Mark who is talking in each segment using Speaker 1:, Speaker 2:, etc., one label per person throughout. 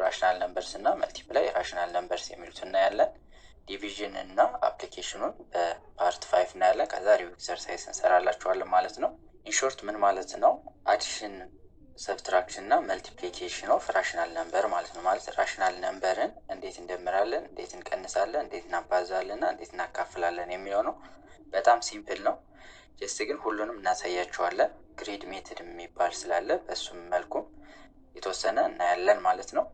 Speaker 1: ራሽናል ነምበርስ እና መልቲፕላይ ራሽናል ነምበርስ የሚሉትን እናያለን። ዲቪዥን እና አፕሊኬሽኑን በፓርት 5 እናያለን። ከዛ ሪቪው ኤክሰርሳይዝ እንሰራላችኋለን ማለት ነው። ኢንሾርት ምን ማለት ነው? አዲሽን፣ ሰብትራክሽን እና መልቲፕሊኬሽን ኦፍ ራሽናል ነምበር ማለት ነው። ማለት ራሽናል ነምበርን እንዴት እንደምራለን፣ እንዴት እንቀንሳለን፣ እንዴት እናባዛለን እና እንዴት እናካፍላለን የሚለው ነው። በጣም ሲምፕል ነው። ጀስት ግን ሁሉንም እናሳያችኋለን። ግሪድ ሜትድ የሚባል ስላለ በሱም መልኩ የተወሰነ እናያለን ማለት ነው።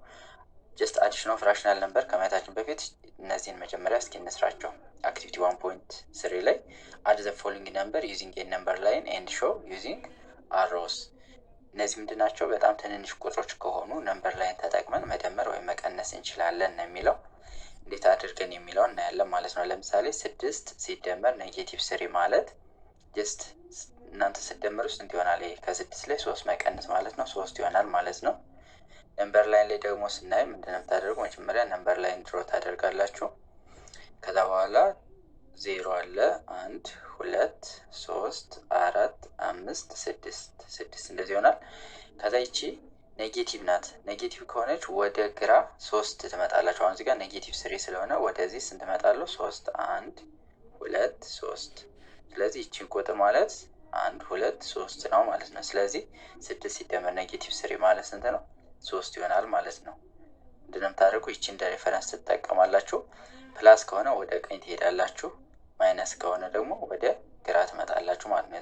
Speaker 1: ጀስት አዲሽን ኦፍ ራሽናል ነምበር ከማየታችን በፊት እነዚህን መጀመሪያ እስኪ እንስራቸው። አክቲቪቲ 1.3 ላይ አድ ዘ ፎሎዊንግ ነምበር ዩዚንግ ኤ ነምበር ላይን ኤንድ ሾው ዩዚንግ አሮስ። እነዚህ ምንድን ናቸው? በጣም ትንንሽ ቁጥሮች ከሆኑ ነምበር ላይን ተጠቅመን መደመር ወይም መቀነስ እንችላለን ነው የሚለው። እንዴት አድርገን የሚለውን እናያለን ማለት ነው። ለምሳሌ 6 ሲደመር -3 ማለት ጀስት እናንተ ስደምሩ ስንት ይሆናል? ይሄ ከ6 ላይ 3 መቀነስ ማለት ነው፣ 3 ይሆናል ማለት ነው። ነምበር ላይን ላይ ደግሞ ስናይ ምንድን ነው የምታደርጉ? መጀመሪያ ነምበር ላይን ድሮ ታደርጋላችሁ። ከዛ በኋላ 0 አለ፣ 1 2 3 4 5 6 እንደዚህ ይሆናል። ከዛ ይቺ ኔጌቲቭ ናት። ኔጌቲቭ ከሆነች ወደ ግራ 3 ትመጣላችሁ። አሁን እዚህ ጋር -3 ስለሆነ ወደዚህ ስንት እመጣለሁ? 3 1 2 3። ስለዚህ ይቺን ቁጥር ማለት 1 2 3 ነው ማለት ነው። ስለዚህ 6 ሲደመር -3 ማለት ስንት ነው? 3 ይሆናል ማለት ነው። ምንድን ነው የምታደርጉ? ይቺ እንደ ሬፈረንስ ትጠቀማላችሁ። ፕላስ ከሆነ ወደ ቀኝ ትሄዳላችሁ፣ ማይነስ ከሆነ ደግሞ ወደ ግራ ትመጣላችሁ ማለት ነው።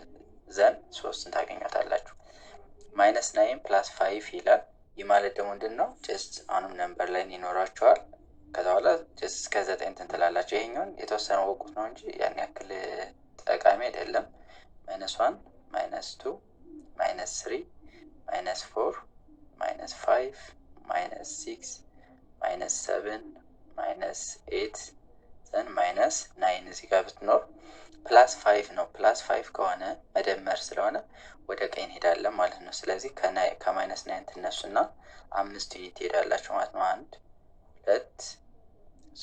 Speaker 1: ዘን 3ን ታገኛታላችሁ። -9 + 5 ይላል። ይህ ማለት ደግሞ ምንድን ነው? ጀስት አሁንም ነምበር ላይን ይኖራችኋል። ከዛ በኋላ ጀስት እስከ 9 እንትን ትላላችሁ። ይሄኛውን የተወሰነ ወቁት ነው እንጂ ያን ያክል ጠቃሚ አይደለም። -1 -2 -3 -4 -5 -6 -7 -8 ዘን -9 እዚህ ጋር ብትኖር +5 ነው። +5 ከሆነ መደመር ስለሆነ ወደ ቀኝ እንሄዳለን ማለት ነው። ስለዚህ ከ-9 ትነሱና 5 ዩኒት ትሄዳላችሁ ማለት ነው። 1 2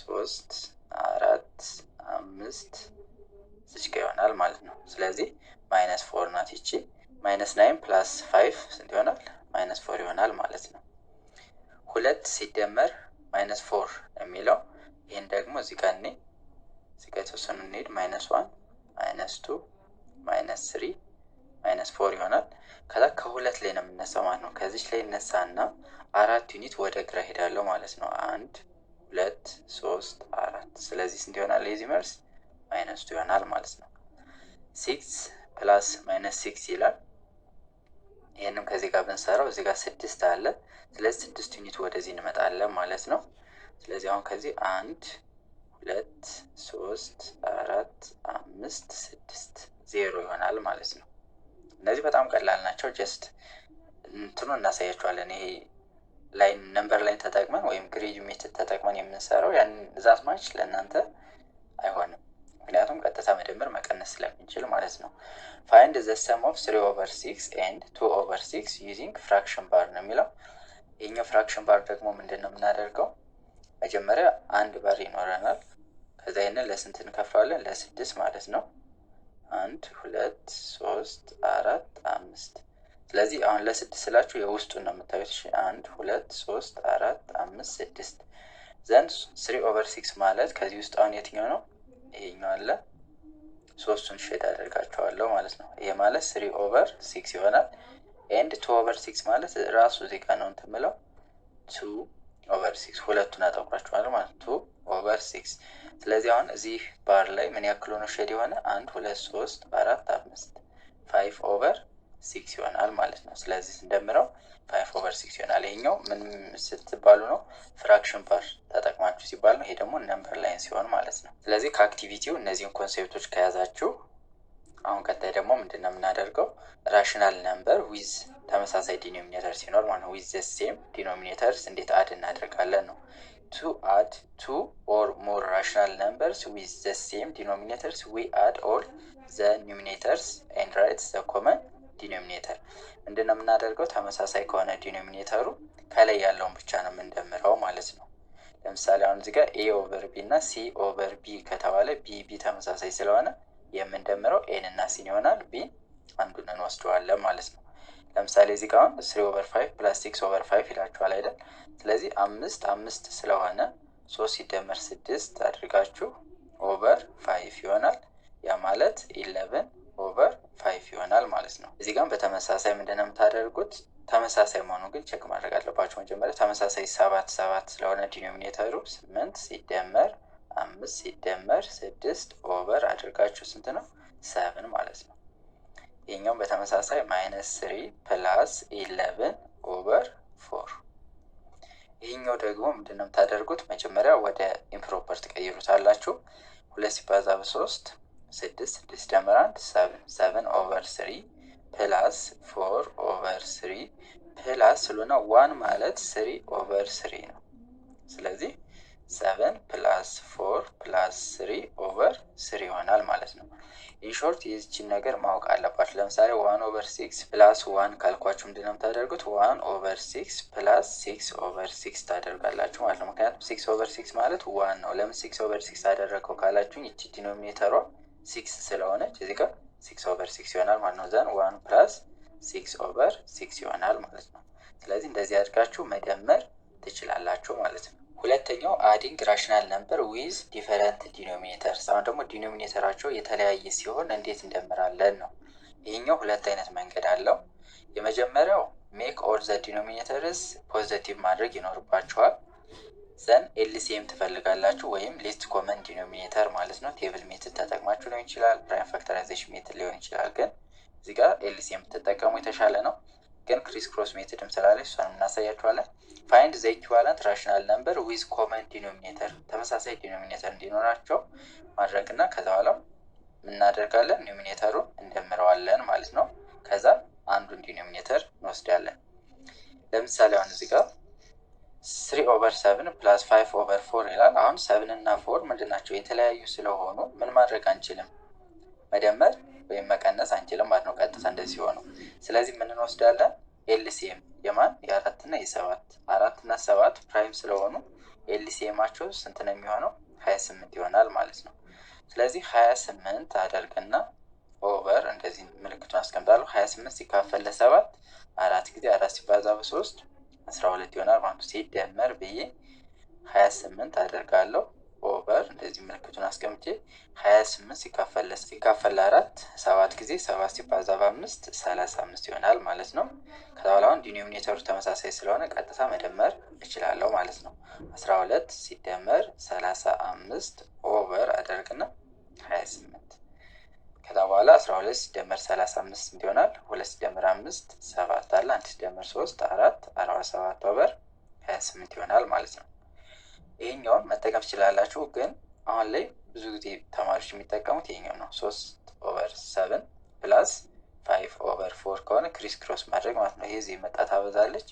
Speaker 1: 3 4 5 እዚህ ጋር ይሆናል ማለት ነው። ስለዚህ -4 ናት ይቺ። -9 + 5 ስንት ይሆናል? -4 ይሆናል ማለት ነው። 2 ሲደመር -4 የሚለው ይህን ደግሞ እዚህ ጋር እኔ እዚህ ጋር የተወሰኑ እንሄድ -1 -2 -3 -4 ይሆናል። ከዛ ከሁለት ላይ ነው የምነሳው ማለት ነው። ከዚች ላይ እነሳና 4 ዩኒት ወደ ግራ ሄዳለሁ ማለት ነው። 1 2 3 4። ስለዚህ ስንት ይሆናል? የዚህ መልስ -2 ይሆናል ማለት ነው። 6 + -6 ይላል። ይህንም ከዚህ ጋር ብንሰራው እዚህ ጋር 6 አለ። ስለዚህ 6 ዩኒት ወደዚህ እንመጣለን ማለት ነው። ስለዚህ አሁን ከዚህ 1 2 3 4 5 6 0 ይሆናል ማለት ነው። እነዚህ በጣም ቀላል ናቸው። ጀስት እንትኑ እናሳያቸዋለን። ይሄ ላይን ነምበር ላይን ተጠቅመን ወይም ግሪድ ሜትድ ተጠቅመን የምንሰራው ያን ዛት ማች ለእናንተ አይሆንም፣ ምክንያቱም ቀጥታ መደመር መቀነስ ስለምንችል ማለት ነው። ፋይንድ ዘ ሰም ኦፍ 3/6 ኤንድ 2/6 ዩዚንግ ፍራክሽን ባር ነው የሚለው። ይህኛው ፍራክሽን ባር ደግሞ ምንድን ነው የምናደርገው? መጀመሪያ አንድ ባር ይኖረናል። ከዛ ይህንን ለስንት እንከፍለዋለን? ለ6 ማለት ነው። 1 2 3 4 5። ስለዚህ አሁን ለ6 ስላችሁ የውስጡን ነው የምታዩት። 1 2 3 4 5 6 ዘንድ 3/6 ማለት ከዚህ ውስጥ አሁን የትኛው ነው? ይሄኛው አለ። 3ቱን ሼድ አደርጋቸዋለሁ ማለት ነው። ይሄ ማለት 3/6 ይሆናል። ኤንድ 2/6 ማለት ራሱ እዚህ ጋር ነው እንትን የምለው 2/6 ሁለቱን አጠቁራቸዋለሁ ማለት 2/6። ስለዚህ አሁን እዚህ ባር ላይ ምን ያክል ሆኖ ሼድ የሆነ 1 2 3 4 5 5/6 ይሆናል ማለት ነው። ስለዚህ ስንደምረው 5/6 ይሆናል። ይሄኛው ምን ስትባሉ ነው? ፍራክሽን ባር ተጠቅማችሁ ሲባል ነው። ይሄ ደግሞ ነምበር ላይን ሲሆን ማለት ነው። ስለዚህ ከአክቲቪቲው እነዚህን ኮንሴፕቶች ከያዛችሁ አሁን ቀጣይ ደግሞ ምንድን ነው የምናደርገው? ራሽናል ነምበር ዊዝ ተመሳሳይ ዲኖሚኔተር ሲኖር ማለት ነው። ዊዝ ዘ ሴም ዲኖሚኔተርስ እንዴት አድ እናደርጋለን ነው። ቱ አድ 2 or more rational numbers with the same denominators we add all the numerators and write the common denominator። ምንድን ነው የምናደርገው? ተመሳሳይ ከሆነ ዲኖሚኔተሩ ከላይ ያለውን ብቻ ነው የምንደምረው ማለት ነው። ለምሳሌ አሁን እዚህ ጋር a/b እና c/b ከተባለ b ተመሳሳይ ስለሆነ የምንደምረው ኤን እና ሲን ይሆናል። ቢን አንዱን እንወስደዋለን ማለት ነው። ለምሳሌ እዚህ ጋር አሁን 3/5 + 6/5 ይላችኋል አይደል? ስለዚህ 5 ስለሆነ 3 ሲደመር 6 አድርጋችሁ ኦቨር 5 ይሆናል። ያ ማለት 11/5 ይሆናል ማለት ነው። እዚህ ጋር በተመሳሳይ ምንድነው የምታደርጉት? ተመሳሳይ መሆኑን ግን ቼክ ማድረግ አለባቸው። መጀመሪያ ተመሳሳይ 7 ስለሆነ ዲኖሚኔተሩ 8 ሲደመር 5 ሲደመር 6 ኦቨር አድርጋችሁ ስንት ነው? 7 ማለት ነው። ይህኛውም በተመሳሳይ -3 + 11/4። ይህኛው ደግሞ ምንድነው የምታደርጉት? መጀመሪያ ወደ ኢምፕሮፐር ትቀይሩታላችሁ። 2 ሲባዛ በ3 6 6 ሲደመር 1 7/3 ፕላስ 4/3 ፕላስ ስለሆነ 1 ማለት 3/3 ነው። ስለዚህ 7 + 4 + 3/3 ይሆናል ማለት ነው። ኢንሾርት የዚችን ነገር ማወቅ አለባችሁ። ለምሳሌ 1/6 + 1 ካልኳችሁ ምንድነው የምታደርጉት? 1/6 + 6/6 ታደርጋላችሁ ማለት ነው። ምክንያቱም 6/6 ማለት 1 ነው። ለምን 6/6 አደረገው ካላችሁኝ ይቺ ዲኖሚኔተሯ 6 ስለሆነች እዚህ ጋር 6/6 ይሆናል ማለት ነው። ዘን 1 + 6/6 ይሆናል ማለት ነው። ስለዚህ እንደዚህ አድርጋችሁ መደመር ትችላላችሁ ማለት ነው። ሁለተኛው አዲንግ ራሽናል ነምበር ዊዝ ዲፈረንት ዲኖሚኔተርስ። አሁን ደግሞ ዲኖሚኔተራቸው የተለያየ ሲሆን እንዴት እንደምራለን ነው። ይህኛው ሁለት አይነት መንገድ አለው። የመጀመሪያው ሜክ ኦል ዘ ዲኖሚኔተርስ ፖዘቲቭ ማድረግ ይኖርባቸዋል። ዘን ኤልሲኤም ትፈልጋላችሁ ወይም ሊስት ኮመን ዲኖሚኔተር ማለት ነው። ቴብል ሜትድ ተጠቅማችሁ ሊሆን ይችላል፣ ፕራይም ፋክተራይዜሽን ሜትድ ሊሆን ይችላል። ግን እዚህ ጋር ኤልሲኤም ትጠቀሙ የተሻለ ነው። ግን ክሪስ ክሮስ ሜትድም ስላለች እሷን እናሳያችኋለን። ፋይንድ ዘ ኢኩቫለንት ራሽናል ነምበር ዊዝ ኮመን ዲኖሚኔተር፣ ተመሳሳይ ዲኖሚኔተር እንዲኖራቸው ማድረግና ከዛ በኋላ እናደርጋለን ዲኖሚኔተሩን እንደምረዋለን ማለት ነው። ከዛ አንዱን ዲኖሚኔተር እንወስዳለን። ለምሳሌ አሁን እዚህ ጋር 3/7 + 5/4 ይላል። አሁን 7 እና 4 ምንድን ናቸው? የተለያዩ ስለሆኑ ምን ማድረግ አንችልም? መደመር ወይም መቀነስ አንችልም ማለት ነው። ቀጥታ እንደዚህ ሆኑ። ስለዚህ ምን እንወስዳለን? ኤልሲኤም የማን? የ4 እና የ7። 4 እና 7 ፕራይም ስለሆኑ ኤልሲኤማቸው ስንት ነው የሚሆነው? 28 ይሆናል ማለት ነው። ስለዚህ 28 አደርግና ኦቨር እንደዚህ ምልክቱን አስቀምጣለሁ። 28 ሲካፈል ለ7 4 ጊዜ 4 ሲባዛ በ3 12 ይሆናል ማለት ነው። ሲደመር ብዬ 28 አደርጋለሁ ኦቨር እንደዚህ ምልክቱን አስቀምጬ 28 ሲካፈል ለ4 7 ጊዜ 7 ሲባዛ በ5 35 ይሆናል ማለት ነው። ከዛ በኋላ አሁን ዲኖሚኔተሩ ተመሳሳይ ስለሆነ ቀጥታ መደመር እችላለሁ ማለት ነው። 12 ሲደመር 35 ኦቨር አደርግና 28 ከዛ በኋላ 12 ሲደመር 35 እንዲሆናል 2 ሲደመር 5 7 አለ 1 ሲደመር 3 4 47 ኦቨር 28 ይሆናል ማለት ነው። ይሄኛውን መጠቀም ትችላላችሁ፣ ግን አሁን ላይ ብዙ ጊዜ ተማሪዎች የሚጠቀሙት ይሄኛው ነው። 3/7 + 5/4 ከሆነ ክሪስ ክሮስ ማድረግ ማለት ነው። ይሄ እዚህ መጣ ታበዛለች፣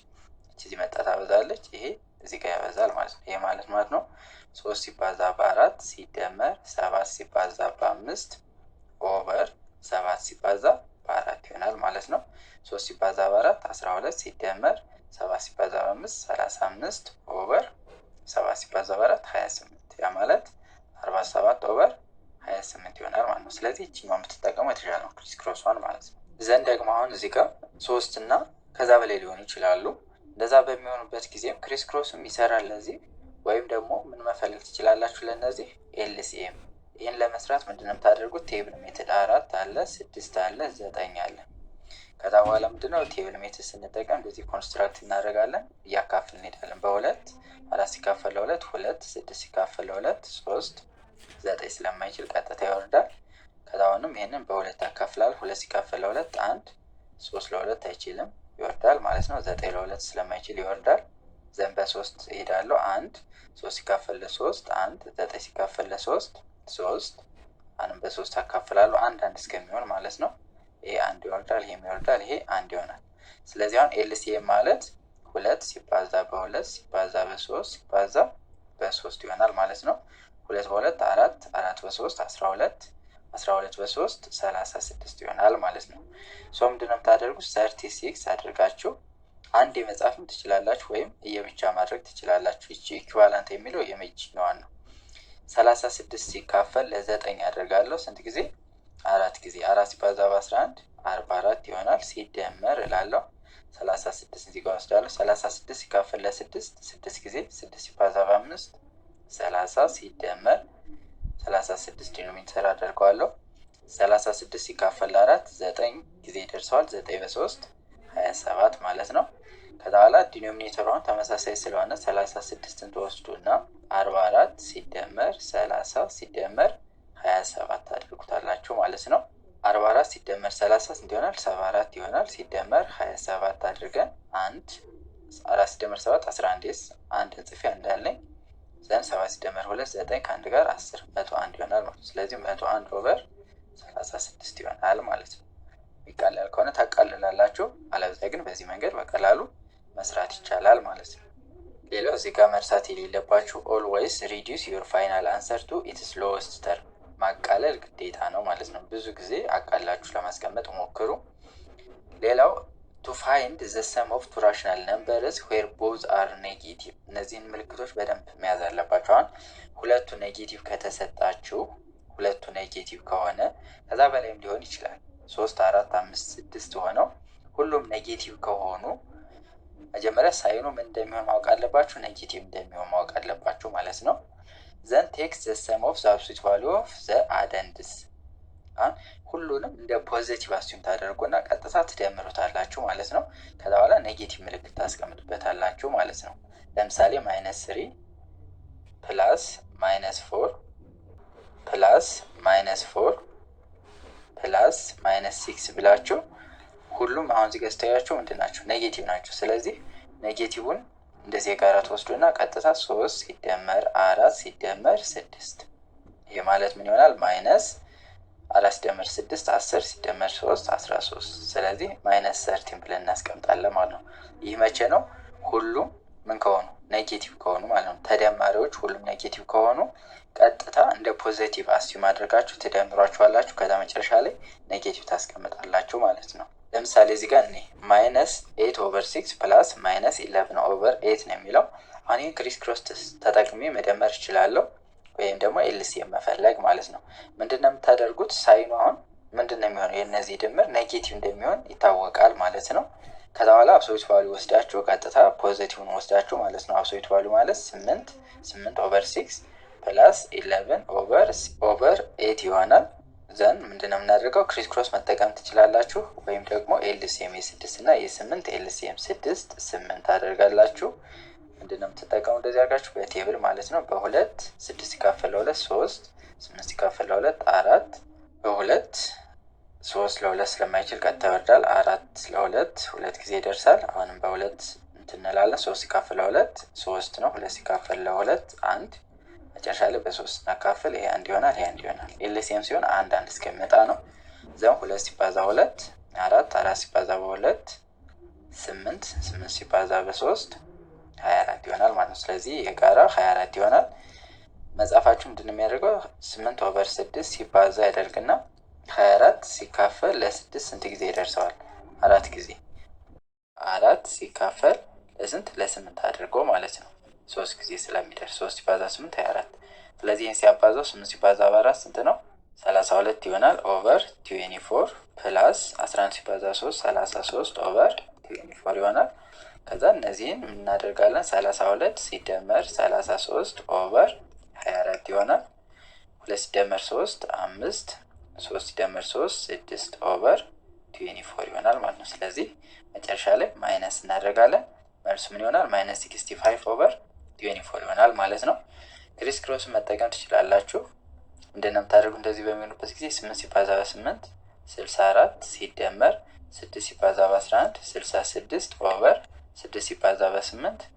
Speaker 1: እዚህ መጣ ታበዛለች፣ ይሄ እዚህ ጋር ያበዛል ማለት ነው። ይሄ ማለት ነው 3 ሲባዛ በ4 ሲደመር 7 ሲባዛ በ5 ኦቨር 7 ሲባዛ በ4 ይሆናል ማለት ነው። 3 ሲባዛ በ4 12 ሲደመር 7 ሲባዛ በ5 35 ኦቨር 7 ሲባዛ በ4 28 ያ ማለት 47 ኦቨር 28 ይሆናል ማለት ነው። ስለዚህ እቺኛው የምትጠቀሙ የተሻለ ነው፣ ክሪስ ክሮስዋን ማለት ነው። ዘንድ ደግሞ አሁን እዚህ ጋር 3 እና ከዛ በላይ ሊሆኑ ይችላሉ። እንደዛ በሚሆኑበት ጊዜም ክሪስ ክሮስም ይሰራል ለዚህ፣ ወይም ደግሞ ምን መፈለግ ትችላላችሁ ለነዚህ ኤልሲኤም። ይህን ለመስራት ምንድነው የምታደርጉት? ቴብል ሜትድ 4 አለ 6 አለ 9 አለ። ከዛ በኋላ ምንድነው ቴብል ሜትድ ስንጠቀም እንደዚህ ኮንስትራክት እናደርጋለን፣ እያካፍል እንሄዳለን። በ2 4 ሲካፈል ለ2 2 6 ሲካፈል ለ2 3 9 ስለማይችል ቀጥታ ይወርዳል። ከዛ አሁንም ይሄንን በ2 ያካፍላል። 2 ሲካፈል ለ2 1 3 ለ2 አይችልም ይወርዳል ማለት ነው። 9 ለ2 ስለማይችል ይወርዳል። ዘን በ3 እሄዳለሁ 1 3 ሲካፈል ለ3 1 9 ሲካፈል ለ3 3 አሁንም በ3 አካፍላለሁ 1 እስከሚሆን ማለት ነው። ይሄ 1 ይወርዳል፣ ይሄም ይወርዳል፣ ይሄ 1 ይሆናል። ስለዚህ አሁን ኤልሲኤም ማለት 2 ሲባዛ በ2 ሲባዛ በ3 ሲባዛ በ3 ይሆናል ማለት ነው። 2 በ2 4 4 በ3 12 12 በ3 36 ይሆናል ማለት ነው። ሶ ምንድነው የምታደርጉት? 36 አድርጋችሁ አንድ የመጻፍም ትችላላችሁ ወይም እየብቻ ማድረግ ትችላላችሁ። ይቺ ኢኩቫለንት የሚለው የመጀመሪያው ነው። 36 ሲካፈል ለ9 ያደርጋለሁ ስንት ጊዜ? 4 ጊዜ 4 ሲባዛ በ11 44 ይሆናል። ሲደመር እላለሁ 36 እዚህ ጋር ወስዳለሁ። 36 ሲካፈል ለ6 6 ጊዜ 6 ሲባዛ በ5 30 ሲደመር 36 ዲኖሚኔተር አደርገዋለሁ። 36 ሲካፈል ለ4 9 ጊዜ ይደርሰዋል። 9 በ3 27 ማለት ነው። ከዛ በኋላ ዲኖሚኔተሯን ተመሳሳይ ስለሆነ 36ን ትወስዱና 44 ሲደመር 30 ሲደመር 27 አድርጉታላችሁ ማለት ነው። 44 ሲደመር 30 ስንት ይሆናል? 74 ይሆናል። ሲደመር 27 አድርገን 4 ሲደመር 7 11 አንድ ጽፌ እንዳለኝ ዘንድ 7 ሲደመር 2 9 ከአንድ ጋር 10 101 ይሆናል ማለት ነው። ስለዚህ 101 ኦቨር 36 ይሆናል ማለት ነው። የሚቃለል ከሆነ ታቃልላላችሁ፣ አለበለዚያ ግን በዚህ መንገድ በቀላሉ መስራት ይቻላል ማለት ነው። ሌላው እዚህ ጋር መርሳት የሌለባችሁ ኦልዌይስ ሪዲዩስ ዩር ፋይናል አንሰር ቱ ኢትስ ሎወስት ተርም። ማቃለል ግዴታ ነው ማለት ነው። ብዙ ጊዜ አቃላችሁ ለማስቀመጥ ሞክሩ። ሌላው ቱ ፋይንድ ዘ ሰም ኦፍ ቱ ራሽናል ነምበርስ ዌር ቦዝ አር ኔጌቲቭ። እነዚህን ምልክቶች በደንብ መያዝ አለባቸው። አሁን ሁለቱ ኔጌቲቭ ከተሰጣችሁ፣ ሁለቱ ኔጌቲቭ ከሆነ ከዛ በላይም ሊሆን ይችላል 3 4 5 6 ሆነው ሁሉም ኔጌቲቭ ከሆኑ መጀመሪያ ሳይኑ ምን እንደሚሆን ማወቅ አለባችሁ፣ ኔጌቲቭ እንደሚሆን ማወቅ አለባችሁ ማለት ነው። ዘን ቴክስ ዘ ሰም ኦፍ ዘ አብሶሉት ቫልዩ ኦፍ ዘ አደንድስ። አሁን ሁሉንም እንደ ፖዚቲቭ አስዩም ታደርጉና ቀጥታ ትደምሩታላችሁ ማለት ነው። ከዛ በኋላ ኔጌቲቭ ምልክት ታስቀምጡበታላችሁ ማለት ነው። ለምሳሌ -3 ፕላስ -4 ፕላስ -4 ፕላስ -6 ብላችሁ ሁሉም አሁን እዚህ ጋር ስታያቸው ምንድን ናቸው? ኔጌቲቭ ናቸው። ስለዚህ ኔጌቲቭን እንደዚህ የጋራ ትወስዱና ቀጥታ 3 ሲደመር 4 ሲደመር 6 ይህ ማለት ምን ይሆናል? -4 ሲደመር 6 10 ሲደመር 3 13። ስለዚህ -13 ብለን እናስቀምጣለን ማለት ነው። ይህ መቼ ነው? ሁሉም ምን ከሆኑ ኔጌቲቭ ከሆኑ ማለት ነው። ተደማሪዎች ሁሉም ኔጌቲቭ ከሆኑ ቀጥታ እንደ ፖዚቲቭ አስዩም አድርጋችሁ ትደምሯቸዋላችሁ። ከዛ መጨረሻ ላይ ኔጌቲቭ ታስቀምጣላችሁ ማለት ነው። ለምሳሌ እዚህ ጋር እኔ -8 ኦቨር 6 ፕላስ -11 ኦቨር 8 ነው የሚለው። አሁን ይህን ክሪስ ክሮስ ተጠቅሜ መደመር እችላለሁ፣ ወይም ደግሞ ኤልሲኤም መፈለግ ማለት ነው። ምንድነው የምታደርጉት? ሳይኑ አሁን ምንድነው የሚሆነው? የእነዚህ ድምር ኔጌቲቭ እንደሚሆን ይታወቃል ማለት ነው። ከዛ በኋላ አብሶሉት ቫልዩ ወስዳችሁ ቀጥታ ፖዚቲቭን ወስዳችሁ ማለት ነው። አብሶሉት ቫልዩ ማለት 8 ኦቨር 6 ፕላስ 11 ኦቨር 8 ይሆናል። ዘን ምንድነው የምናደርገው? ክሪስ ክሮስ መጠቀም ትችላላችሁ፣ ወይም ደግሞ ኤልሲኤም የ6 እና የ8 ኤልሲኤም 8 አደርጋላችሁ። ምንድነው የምትጠቀሙ? እንደዚህ አድርጋችሁ በቴብል ማለት ነው። በ2 6 ሲካፈል ለ2 3 8 ሲካፈል ለ2 4 በ2 3 ለ2 ስለማይችል ቀጥታ ይወርዳል። 4 ለ2 2 ጊዜ ይደርሳል። አሁንም በ2 እንትንላለን። 3 ሲካፈል ለ2 3 ነው። 2 ሲካፈል ለ2 1 መጨረሻ ላይ በ3 እናካፍል። ይሄ 1 ይሆናል፣ ይሄ 1 ይሆናል። ኤልሲኤም ሲሆን 1 እስከሚመጣ ነው። ዘን 2 ሲባዛ 2 4 4 ሲባዛ በ2 8 ሲባዛ በ3 24 ይሆናል ማለት ነው። ስለዚህ የጋራ 24 ይሆናል። መጻፋችሁ ምንድን ነው የሚያደርገው? 8 ኦቨር 6 ሲባዛ ያደርግና 24 ሲካፈል ለ6 ስንት ጊዜ ይደርሰዋል? 4 ጊዜ። 4 ሲካፈል ለስንት? ለ8 አድርጎ ማለት ነው። 3 ጊዜ ስለሚደርስ 3 ሲባዛ 8 24። ስለዚህ ይህን ሲያባዛው 8 ሲባዛ በ4 ስንት ነው? 32 ይሆናል። ኦቨር 24 ፕላስ 11 ሲባዛ 3 33 ኦቨር 24 ይሆናል። ከዛ እነዚህን እናደርጋለን። 32 ሲደመር 33 ኦቨር 24 ይሆናል። 2 ሲደመር 3 5 3 ሲደመር 3 6 ኦቨር 24 ይሆናል ማለት ነው። ስለዚህ መጨረሻ ላይ ማይነስ እናደርጋለን። መልሱ ምን ይሆናል? -65 ኦቨር 24 ይሆናል ማለት ነው። ክሪስ ክሮስን መጠቀም ትችላላችሁ። ምንድነው የምታደርጉ? እንደዚህ በሚሆኑበት ጊዜ 8 ሲባዛ በ8 64 ሲደመር 6 ሲባዛ በ11 66 ኦቨር 6 ሲባዛ በ8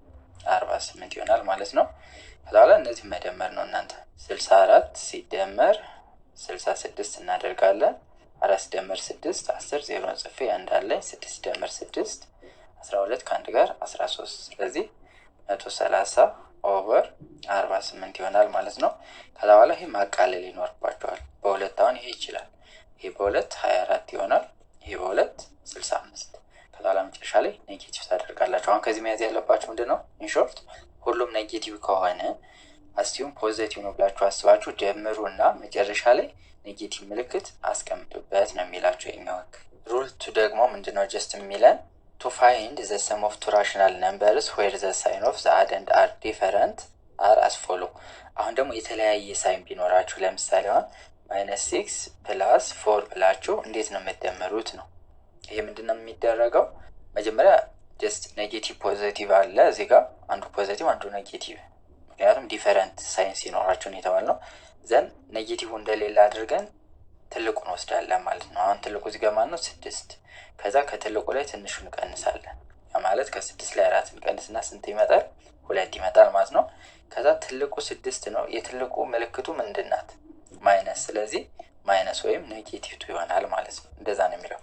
Speaker 1: 48 ይሆናል ማለት ነው። ከዛ በኋላ እነዚህ መደመር ነው እናንተ። 64 ሲደመር 66 እናደርጋለን። 4 ሲደመር 6 10 0 ጽፌ እንዳለኝ 6 ሲደመር 6 12 ከአንድ ጋር 13። ስለዚህ 130 ኦቨር 48 ይሆናል ማለት ነው። ከዛ በኋላ ይሄ ማቃለል ይኖርባቸዋል። በሁለት አሁን ይሄ ይችላል። ይሄ በሁለት 24 ይሆናል። ይሄ በሁለት 65። ከዛ በኋላ መጨረሻ ላይ ኔጌቲቭ ታደርጋላችሁ። አሁን ከዚህ መያዝ ያለባችሁ ምንድን ነው? ኢንሾርት ሁሉም ኔጌቲቭ ከሆነ አስቲዩም ፖዚቲቭ ነው ብላችሁ አስባችሁ ደምሩ እና መጨረሻ ላይ ኔጌቲቭ ምልክት አስቀምጡበት ነው የሚላቸው የሚወክ ሩል ቱ ደግሞ ምንድነው ጀስት የሚለን ቱ ፋይንድ ዘ ሰም ኦፍ ቱ ራሽናል ነምበርስ ዌር ዘ ሳይን ኦፍ ዘ አደንድ አር ዲፈረንት አር አስ ፎሎ። አሁን ደግሞ የተለያየ ሳይን ቢኖራችሁ ለምሳሌ አሁን -6 + 4 ብላችሁ እንዴት ነው የምትደምሩት ነው። ይሄ ምንድን ነው የሚደረገው? መጀመሪያ ጀስት ኔጌቲቭ ፖዘቲቭ አለ እዚህ ጋር አንዱ ፖዘቲቭ አንዱ ኔጌቲቭ፣ ምክንያቱም ዲፈረንት ሳይን ሲኖራቸው ነው የተባልነው። ዘን ኔጌቲቭ እንደሌለ አድርገን ትልቁን ወስዳለን ማለት ነው። አሁን ትልቁ እዚህ ጋር ማን ነው? 6። ከዛ ከትልቁ ላይ ትንሹ እንቀንሳለን። ያ ማለት ከ6 ላይ 4 እንቀንስና ስንት ይመጣል? 2 ይመጣል ማለት ነው። ከዛ ትልቁ 6 ነው። የትልቁ ምልክቱ ምንድን ናት? ማይነስ። ስለዚህ ማይነስ ወይም ኔጌቲቭ 2 ይሆናል ማለት ነው። እንደዛ ነው የሚለው።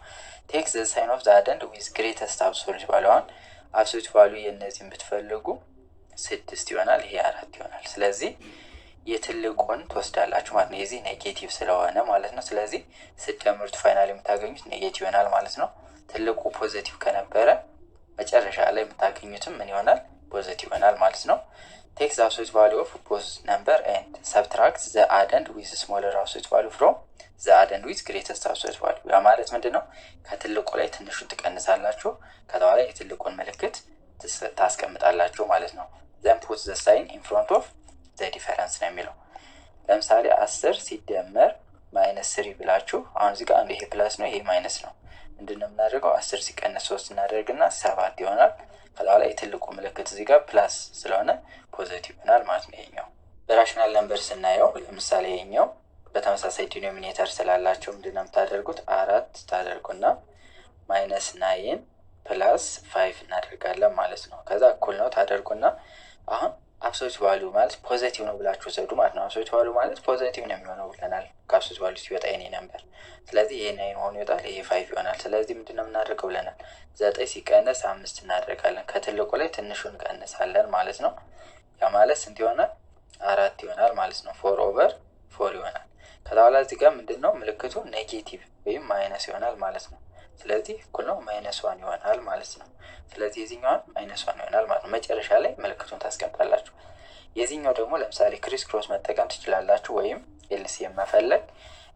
Speaker 1: ቴክ ዘ ሳይን ኦፍ ዘ አደንድ ዊዝ ግሬተስት አብሶሉት ቫልዩ። አሁን አብሶሉት ቫልዩ የእነዚህን ብትፈልጉ 6 ይሆናል፣ ይሄ 4 ይሆናል። ስለዚህ የትልቁን ትወስዳላችሁ ማለት ነው። የዚህ ኔጌቲቭ ስለሆነ ማለት ነው። ስለዚህ ስትደምሩት ፋይናል የምታገኙት ኔጌቲቭ ይሆናል ማለት ነው። ትልቁ ፖዘቲቭ ከነበረ መጨረሻ ላይ የምታገኙትም ምን ይሆናል? ፖዘቲቭ ይሆናል ማለት ነው። ቴክ ዘ አብሶሉት ቫልዩ ኦፍ ቦዝ ነምበር ኤንድ ሰብትራክት ዘ አደንድ ዊዝ ስሞለር አብሶሉት ቫልዩ ፍሮም ዘ አደንድ ዊዝ ግሬተስት አብሶሉት ቫልዩ። ያ ማለት ምንድን ነው? ከትልቁ ላይ ትንሹን ትቀንሳላችሁ፣ ከዛ በኋላ የትልቁን ምልክት ታስቀምጣላችሁ ማለት ነው። ዘን ፑት ዘ ሳይን ኢን ፍሮንት ኦፍ ዘ ዲፈረንስ ነው የሚለው። ለምሳሌ 10 ሲደመር -3 ብላችሁ አሁን እዚህ ጋር ይሄ ፕላስ ነው ይሄ ማይነስ ነው። ምንድን ነው የምናደርገው? 10 ሲቀነስ 3 እናደርግና 7 ይሆናል። ከዛ ላይ የትልቁ ምልክት እዚህ ጋር ፕላስ ስለሆነ ፖዘቲቭ ይሆናል ማለት ነው። ይሄኛው በራሽናል ነምበር ስናየው ለምሳሌ ይሄኛው በተመሳሳይ ዲኖሚኔተር ስላላቸው ምንድን ነው የምታደርጉት? 4 ታደርጉና -9 + 5 እናደርጋለን ማለት ነው። ከዛ እኩል ነው ታደርጉና አሁን አብሶሉት ቫልዩ ማለት ፖዘቲቭ ነው ብላችሁ ወሰዱ ማለት ነው። አብሶሉት ቫልዩ ማለት ፖዘቲቭ ነው የሚሆነው ብለናል። ከአብሶሉት ቫልዩ ሲወጣ የኔ ነምበር፣ ስለዚህ ይሄ 9 ሆኖ ይወጣል፣ ይሄ 5 ይሆናል። ስለዚህ ምንድነው የምናደርገው ብለናል? 9 ሲቀነስ 5 እናደርጋለን። ከትልቁ ላይ ትንሹን እንቀንሳለን ማለት ነው። ያ ማለት ስንት ይሆናል? 4 ይሆናል ማለት ነው። 4/4 ይሆናል። ከዛ በኋላ እዚህ ጋር ምንድነው ምልክቱ? ኔጌቲቭ ወይም ማይነስ ይሆናል ማለት ነው። ስለዚህ እኩል ነው -1 ይሆናል ማለት ነው። ስለዚህ የዚህኛውን -1 ይሆናል ማለት ነው። መጨረሻ ላይ ምልክቱን ታስቀምጣላችሁ። የዚህኛው ደግሞ ለምሳሌ ክሪስ ክሮስ መጠቀም ትችላላችሁ፣ ወይም ኤልሲኤም መፈለግ።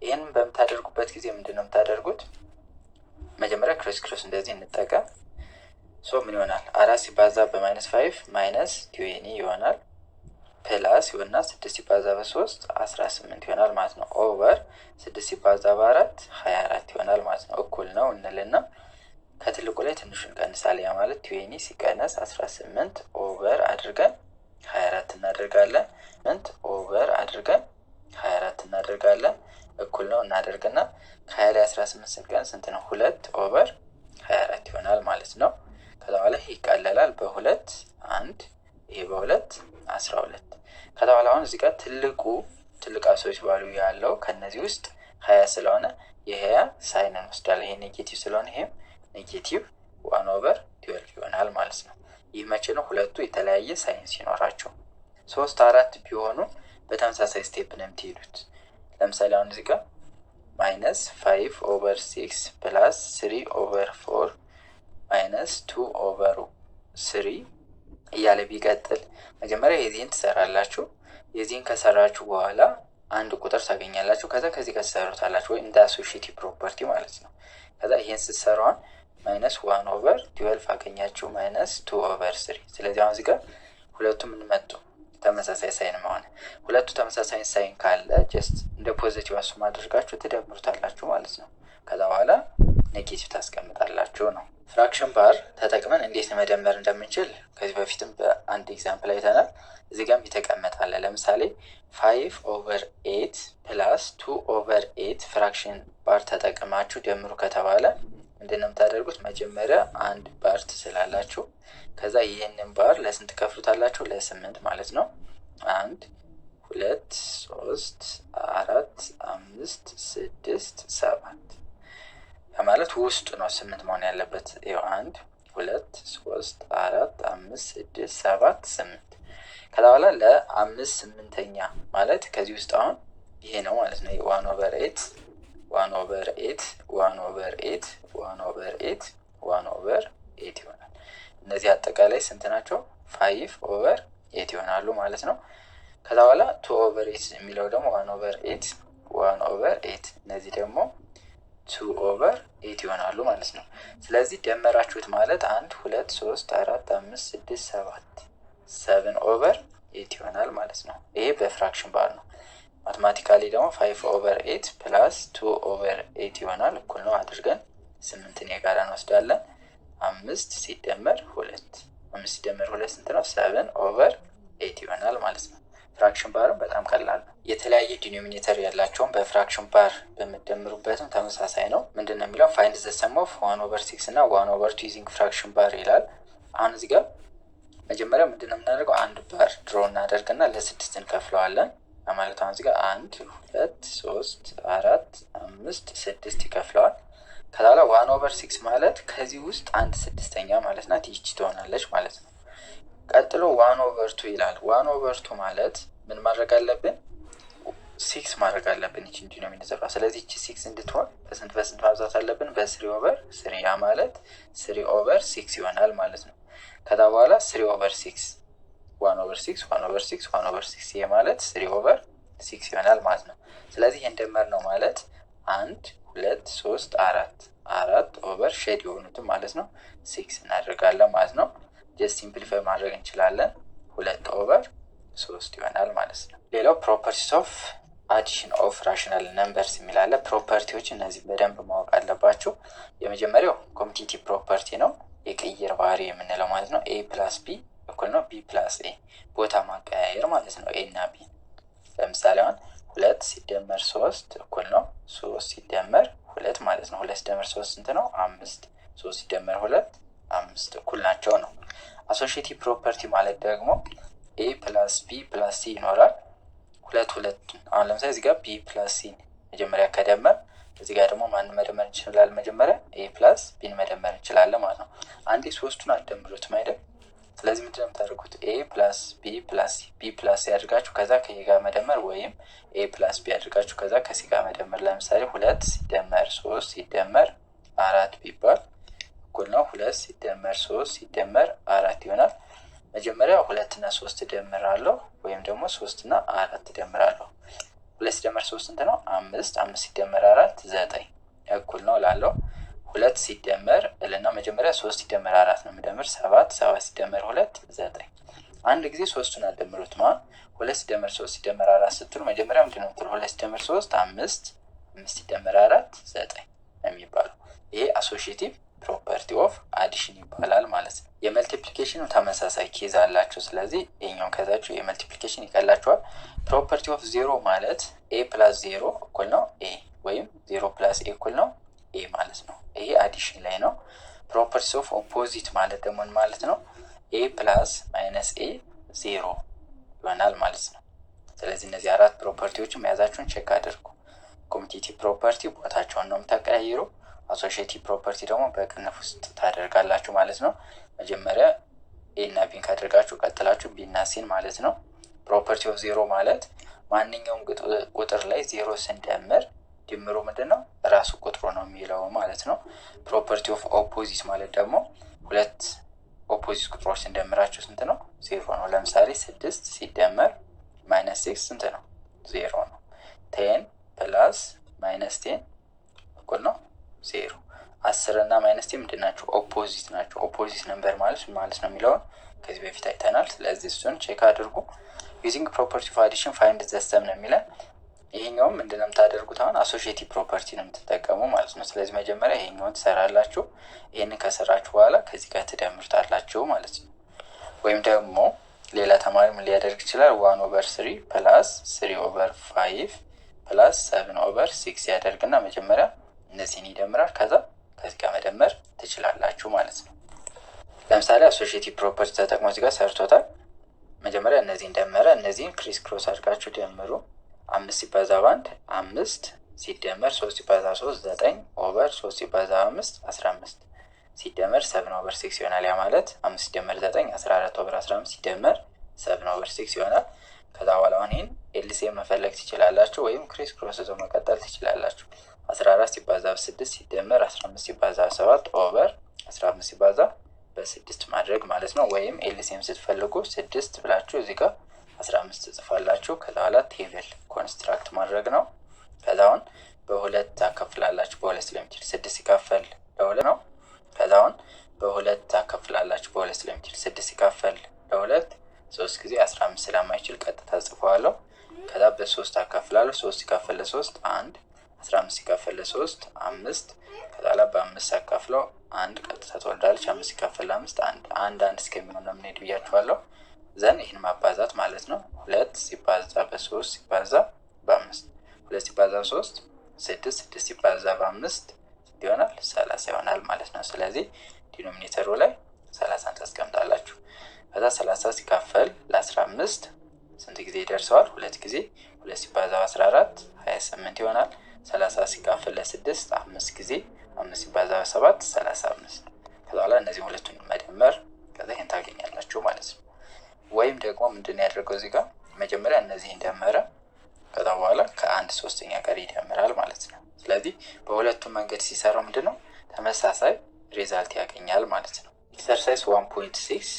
Speaker 1: ይህንን በምታደርጉበት ጊዜ ምንድነው የምታደርጉት? መጀመሪያ ክሪስ ክሮስ እንደዚህ እንጠቀም። ምን ይሆናል? 4 ሲባዛ በ-5 -20 ይሆናል። ፕላስ ይሆንና 6 ሲባዛ በ3 18 ይሆናል ማለት ነው። ኦቨር 6 ሲባዛ በ4 24 ይሆናል ማለት ነው። እኩል ነው እንልና ከትልቁ ላይ ትንሹ እንቀንሳለን። ያ ማለት 20 ሲቀነስ 18 ኦቨር አድርገን 24 እናደርጋለን። 8 ኦቨር አድርገን 24 እናደርጋለን። እኩል ነው እናደርግና ከ20 ላይ 18 ስንቀንስ ስንት ነው? 2 ኦቨር 24 ይሆናል ማለት ነው። ከዛ በኋላ ይሄ ይቃለላል በ2 1 ይሄ በ2 12። ከዛ በኋላ አሁን እዚህ ጋር ትልቅ አብሶሉት ቫልዩ ያለው ከነዚህ ውስጥ 20 ስለሆነ የ20 ሳይን እንወስዳለን። ይሄ ኔጌቲቭ ስለሆነ ይሄም ኔጌቲቭ 1/12 ይሆናል ማለት ነው። ይህ መቼ ነው? ሁለቱ የተለያየ ሳይን ሲኖራቸው። 3 4 ቢሆኑ በተመሳሳይ ስቴፕ ነው የምትሄዱት። ለምሳሌ አሁን እዚህ ጋር -5/6 + 3/4 -2/3 እያለ ቢቀጥል መጀመሪያ የዚህን ትሰራላችሁ። የዚህን ከሰራችሁ በኋላ አንድ ቁጥር ታገኛላችሁ። ከዛ ከዚህ ጋር ትሰሩታላችሁ፣ ወይ እንደ አሶሺዬቲቭ ፕሮፐርቲ ማለት ነው። ከዛ ይሄን ስትሰራውን -1/12 አገኛችሁ -2/3። ስለዚህ አሁን እዚህ ጋር ሁለቱም እንመጡ ተመሳሳይ ሳይን መሆን። ሁለቱ ተመሳሳይ ሳይን ካለ ጀስት እንደ ፖዚቲቭ አሱም አድርጋችሁ ትደምሩታላችሁ ማለት ነው። ከዛ በኋላ ኔጌቲቭ ታስቀምጣላችሁ ነው። ፍራክሽን ባር ተጠቅመን እንዴት መደመር እንደምንችል ከዚህ በፊትም በአንድ ኤግዛምፕል አይተናል። እዚህ ጋርም የተቀመጣለ። ለምሳሌ 5/8 + 2/8 ፍራክሽን ባር ተጠቅማችሁ ደምሩ ከተባለ ምንድነው የምታደርጉት? መጀመሪያ አንድ ባር ትስላላችሁ። ከዛ ይህንን ባር ለስንት ከፍሉታላችሁ? ለ8 ማለት ነው። 1 2 3 4 5 6 7 ማለት ውስጡ ነው 8 መሆን ያለበት። ይኸው 1 2 3 4 5 6 7 8። ከዛ በኋላ ለ5/8 ማለት ከዚህ ውስጥ አሁን ይሄ ነው ማለት ነው። 1/8 1/8 1/8 1/8 1/8 ይሆናል። እነዚህ አጠቃላይ ስንት ናቸው? 5/8 ይሆናሉ ማለት ነው። ከዛ በኋላ 2/8 የሚለው ደግሞ 1/8 1/8። እነዚህ ደግሞ 2 ኦቨር 8 ይሆናሉ ማለት ነው። ስለዚህ ደመራችሁት ማለት 1 2 3 4 5 6 7 7 ኦቨር 8 ይሆናል ማለት ነው። ይሄ በፍራክሽን ባር ነው። ማትማቲካሊ ደግሞ 5 ኦቨር 8 ፕላስ 2 ኦቨር 8 ይሆናል። እኩል ነው አድርገን 8ን የጋራ እንወስዳለን። 5 ሲደመር 2 5 ሲደመር 2 ስንት ነው? 7 ኦቨር 8 ይሆናል ማለት ነው። ፍራክሽን ባርም በጣም ቀላል ነው። የተለያየ ዲኖሚኔተር ያላቸውን በፍራክሽን ባር በምደምሩበትም ተመሳሳይ ነው። ምንድን ነው የሚለው? ፋይንድ ዘ ሰም ኦፍ 1 ኦቨር 6 እና 1 ኦቨር 2 ዩዚንግ ፍራክሽን ባር ይላል። አሁን እዚህ ጋር መጀመሪያ ምንድን ነው የምናደርገው? አንድ ባር ድሮ እናደርግና ለ6 እንከፍለዋለን ማለት አሁን እዚህ ጋር 1 2 3 4 5 6 ይከፍለዋል። ከዛ በኋላ 1 ኦቨር 6 ማለት ከዚህ ውስጥ 1/6 ማለት ናት። ይቺ ትሆናለች ማለት ነው። ቀጥሎ 1 ኦቨር 2 ይላል። 1 ኦቨር 2 ማለት ምን ማድረግ አለብን? 6 ማድረግ አለብን ይቺን ዲኖሚኔተር። ስለዚህ ይቺ 6 እንድትሆን በስንት ማብዛት አለብን? በ3 ኦቨር 3። ያ ማለት 3 ኦቨር 6 ይሆናል ማለት ነው። ከዛ በኋላ 3 ኦቨር 6 1 ኦቨር 6 1 ኦቨር 6 1 ኦቨር 6 ይሄ ማለት 3 ኦቨር 6 ይሆናል ማለት ነው። ስለዚህ ይሄን ደመር ነው ማለት 1 2 3 4 ኦቨር ሼድ የሆኑትን ማለት ነው 6 እናደርጋለን ማለት ነው። ጀስት ሲምፕሊፋይ ማድረግ እንችላለን። 2 ኦቨር 3 ይሆናል ማለት ነው። ሌላው ፕሮፐርቲስ ኦፍ አዲሽን ኦፍ ራሽናል ነምበርስ የሚላለ ፕሮፐርቲዎች እነዚህ በደንብ ማወቅ አለባቸው። የመጀመሪያው ኮሚቲቲቭ ፕሮፐርቲ ነው፣ የቅይር ባህሪ የምንለው ማለት ነው። ኤ ፕላስ ቢ እኩል ነው ቢ ፕላስ ኤ፣ ቦታ ማቀያየር ማለት ነው። ኤ እና ቢ ለምሳሌ አሁን 2 ሲደመር 3 እኩል ነው 3 ሲደመር 2 ማለት ነው። 2 ሲደመር 3 ስንት ነው? 5 3 ሲደመር 2 5 እኩል ናቸው ነው። አሶሺዬቲቭ ፕሮፐርቲ ማለት ደግሞ ኤ ፕላስ ቢ ፕላስ ሲ ይኖራል። ሁለቱን አሁን ለምሳሌ እዚህ ጋር ቢ ፕላስ ሲ መጀመሪያ ከደመር እዚህ ጋር ደግሞ ማን መደመር እንችላለን? መጀመሪያ ኤ ፕላስ ቢን መደመር እንችላለን ማለት ነው። አንዴ ሶስቱን አደምሩት አይደል? ስለዚህ ምንድን ነው የምታደርጉት? ኤ ፕላስ ቢ ፕላስ ሲ ቢ ፕላስ ሲ ያድርጋችሁ ከዛ ከኤ ጋር መደመር፣ ወይም ኤ ፕላስ ቢ ያድርጋችሁ ከዛ ከሲ ጋር መደመር። ለምሳሌ 2 ሲደመር 3 ሲደመር 4 ቢባል እኩል ነው 2 ሲደመር 3 ሲደመር 4 ይሆናል። መጀመሪያ 2 እና 3 እደምራለሁ ወይም ደግሞ 3 እና 4 እደምራለሁ። 2 ሲደመር 3 ስንት ነው? 5 5 ሲደመር 4 9 እኩል ነው ላለው 2 ሲደመር እልና መጀመሪያ 3 ሲደመር 4 ነው የምደምር 7 7 ሲደመር 2 9። አንድ ጊዜ ሶስቱን አደምሩት ማለት 2 ሲደመር 3 ሲደመር 4 ስትሉ መጀመሪያ ምንድን ነው የምትለው? 2 ሲደመር 3 5 5 ሲደመር 4 9 የሚባለው ይሄ አሶሺዬቲቭ ፕሮፐርቲ ኦፍ አዲሽን ይባላል ማለት ነው። የመልቲፕሊኬሽኑ ተመሳሳይ ኬዝ አላቸው። ስለዚህ ይሄኛውን ከዛችሁ የመልቲፕሊኬሽን ይቀላቸዋል። ፕሮፐርቲ ኦፍ 0 ማለት ኤ ፕላስ 0 እኩል ነው ኤ፣ ወይም 0 ፕላስ ኤ እኩል ነው ኤ ማለት ነው። ይሄ አዲሽን ላይ ነው። ፕሮፐርቲስ ኦፍ ኦፖዚት ማለት ደግሞ ማለት ነው ኤ ፕላስ ማይነስ ኤ 0 ይሆናል ማለት ነው። ስለዚህ እነዚህ አራት ፕሮፐርቲዎችን መያዛችሁን ቼክ አድርጉ። ኮሚቲቲቭ ፕሮፐርቲ ቦታቸውን ነው የምታቀያይሩ። አሶሺዬቲቭ ፕሮፐርቲ ደግሞ በቅንፍ ውስጥ ታደርጋላችሁ ማለት ነው። መጀመሪያ ኤ እና ቢን ካደርጋችሁ ቀጥላችሁ ቢ እና ሲን ማለት ነው። ፕሮፐርቲ ኦፍ 0 ማለት ማንኛውም ቁጥር ላይ 0 ስንደምር ድምሩ ምንድን ነው? ራሱ ቁጥሩ ነው የሚለው ማለት ነው። ፕሮፐርቲ ኦፍ ኦፖዚት ማለት ደግሞ ሁለት ኦፖዚት ቁጥሮች ስንደምራቸው ስንት ነው? 0 ነው። ለምሳሌ 6 ሲደመር ማይነስ 6 ስንት ነው? 0 ነው። 10 ፕላስ ማይነስ 10 እኩል ነው 0። 10 እና ማይነስ 10 ምንድን ናቸው? ኦፖዚት ናቸው። ኦፖዚት ነምበር ማለት ነው የሚለውን ከዚህ በፊት አይተናል። ስለዚህ እሱን ቼክ አድርጉ። ዩዚንግ ፕሮፐርቲ ኦፍ አዲሽን ፋይንድ ዘ ሰም ነው የሚለን። ይሄኛውም ምንድን ነው የምታደርጉት? አሁን አሶሺዬቲቭ ፕሮፐርቲ ነው የምትጠቀሙ ማለት ነው። ስለዚህ መጀመሪያ ይሄኛውን ትሰራላችሁ። ይህንን ከሰራችሁ በኋላ ከዚህ ጋር ትደምርታላችሁ ማለት ነው። ወይም ደግሞ ሌላ ተማሪ ምን ሊያደርግ ይችላል? 1 ኦቨር 3 ፕላስ 3 ኦቨር 5 ፕላስ 7 ኦቨር 6 ያደርግና መጀመሪያ እነዚህን ይደምራል። ከዛ ከዚህ ጋር መደመር ትችላላችሁ ማለት ነው። ለምሳሌ አሶሺዬቲቭ ፕሮፐርቲ ተጠቅሞ እዚህ ጋር ሰርቶታል። መጀመሪያ እነዚህን ደመረ። እነዚህን ክሪስ ክሮስ አድርጋችሁ ደምሩ። 5 ሲባዛ በ1 5 ሲደመር 3 ሲባዛ 3 9 ኦቨር 3 ሲባዛ 5 15 ሲደመር 7 ኦቨር 6 ይሆናል። ያ ማለት 5 ሲደመር 9 14 ኦቨር 15 ሲደመር 7 ኦቨር 6 ይሆናል። ከዛ በኋላ አሁን ይህን ኤልሲኤም መፈለግ ትችላላችሁ፣ ወይም ክሪስ ክሮስ ይዞ መቀጠል ትችላላችሁ። 14 ሲባዛ በ6 ሲደመር 15 ሲባዛ 7 ኦቨር 15 ሲባዛ በ6 ማድረግ ማለት ነው። ወይም ኤልሲኤም ስትፈልጉ 6 ብላችሁ እዚህ ጋር 15 ትጽፋላችሁ። ከዛ በኋላ ቴብል ኮንስትራክት ማድረግ ነው። ከዛ አሁን በሁለት አከፍላላችሁ በሁለት ስለሚችል 6 ሲካፈል ለሁለት ነው። ከዛ አሁን በሁለት አከፍላላችሁ በሁለት ስለሚችል 6 ሲካፈል ለሁለት 3 ጊዜ 15 ስለማይችል ቀጥታ ጽፈዋለሁ። ከዛ በ3 አካፍላለሁ 3 ሲካፈል ለ3 1 15 ሲካፈል ለ3 5 ከዛ ላይ በ5 አካፍለው 1 ቀጥታ ትወልዳለች። 5 ሲካፈል ለ5 1 እስከሚሆን ነው የምንሄድ ብያችኋለሁ። ዘን ይህን ማባዛት ማለት ነው። 2 ሲባዛ በ3 ሲባዛ በ5 2 ሲባዛ 3 6 6 ሲባዛ በ5 ይሆናል 30 ይሆናል ማለት ነው። ስለዚህ ዲኖሚኔተሩ ላይ 30ን ታስቀምጣላችሁ። ከዛ 30 ሲካፈል ለ15 ስንት ጊዜ ይደርሰዋል? 2 ጊዜ 2 ሲባዛ 14 28 ይሆናል። 30 ሲካፈል ለ6 5 ጊዜ 5 ሲባዛ 7 35 ከዛ በኋላ እነዚህ ሁለቱን መደመር ከዛ ይሄን ታገኛላችሁ ማለት ነው። ወይም ደግሞ ምንድን ያደርገው እዚህ ጋር መጀመሪያ እነዚህን ደመረ ከዛ በኋላ ከአንድ ሶስተኛ ጋር ይደምራል ማለት ነው። ስለዚህ በሁለቱም መንገድ ሲሰራው ምንድነው ተመሳሳይ ሪዛልት ያገኛል ማለት ነው። ኤክሰርሳይዝ 1.6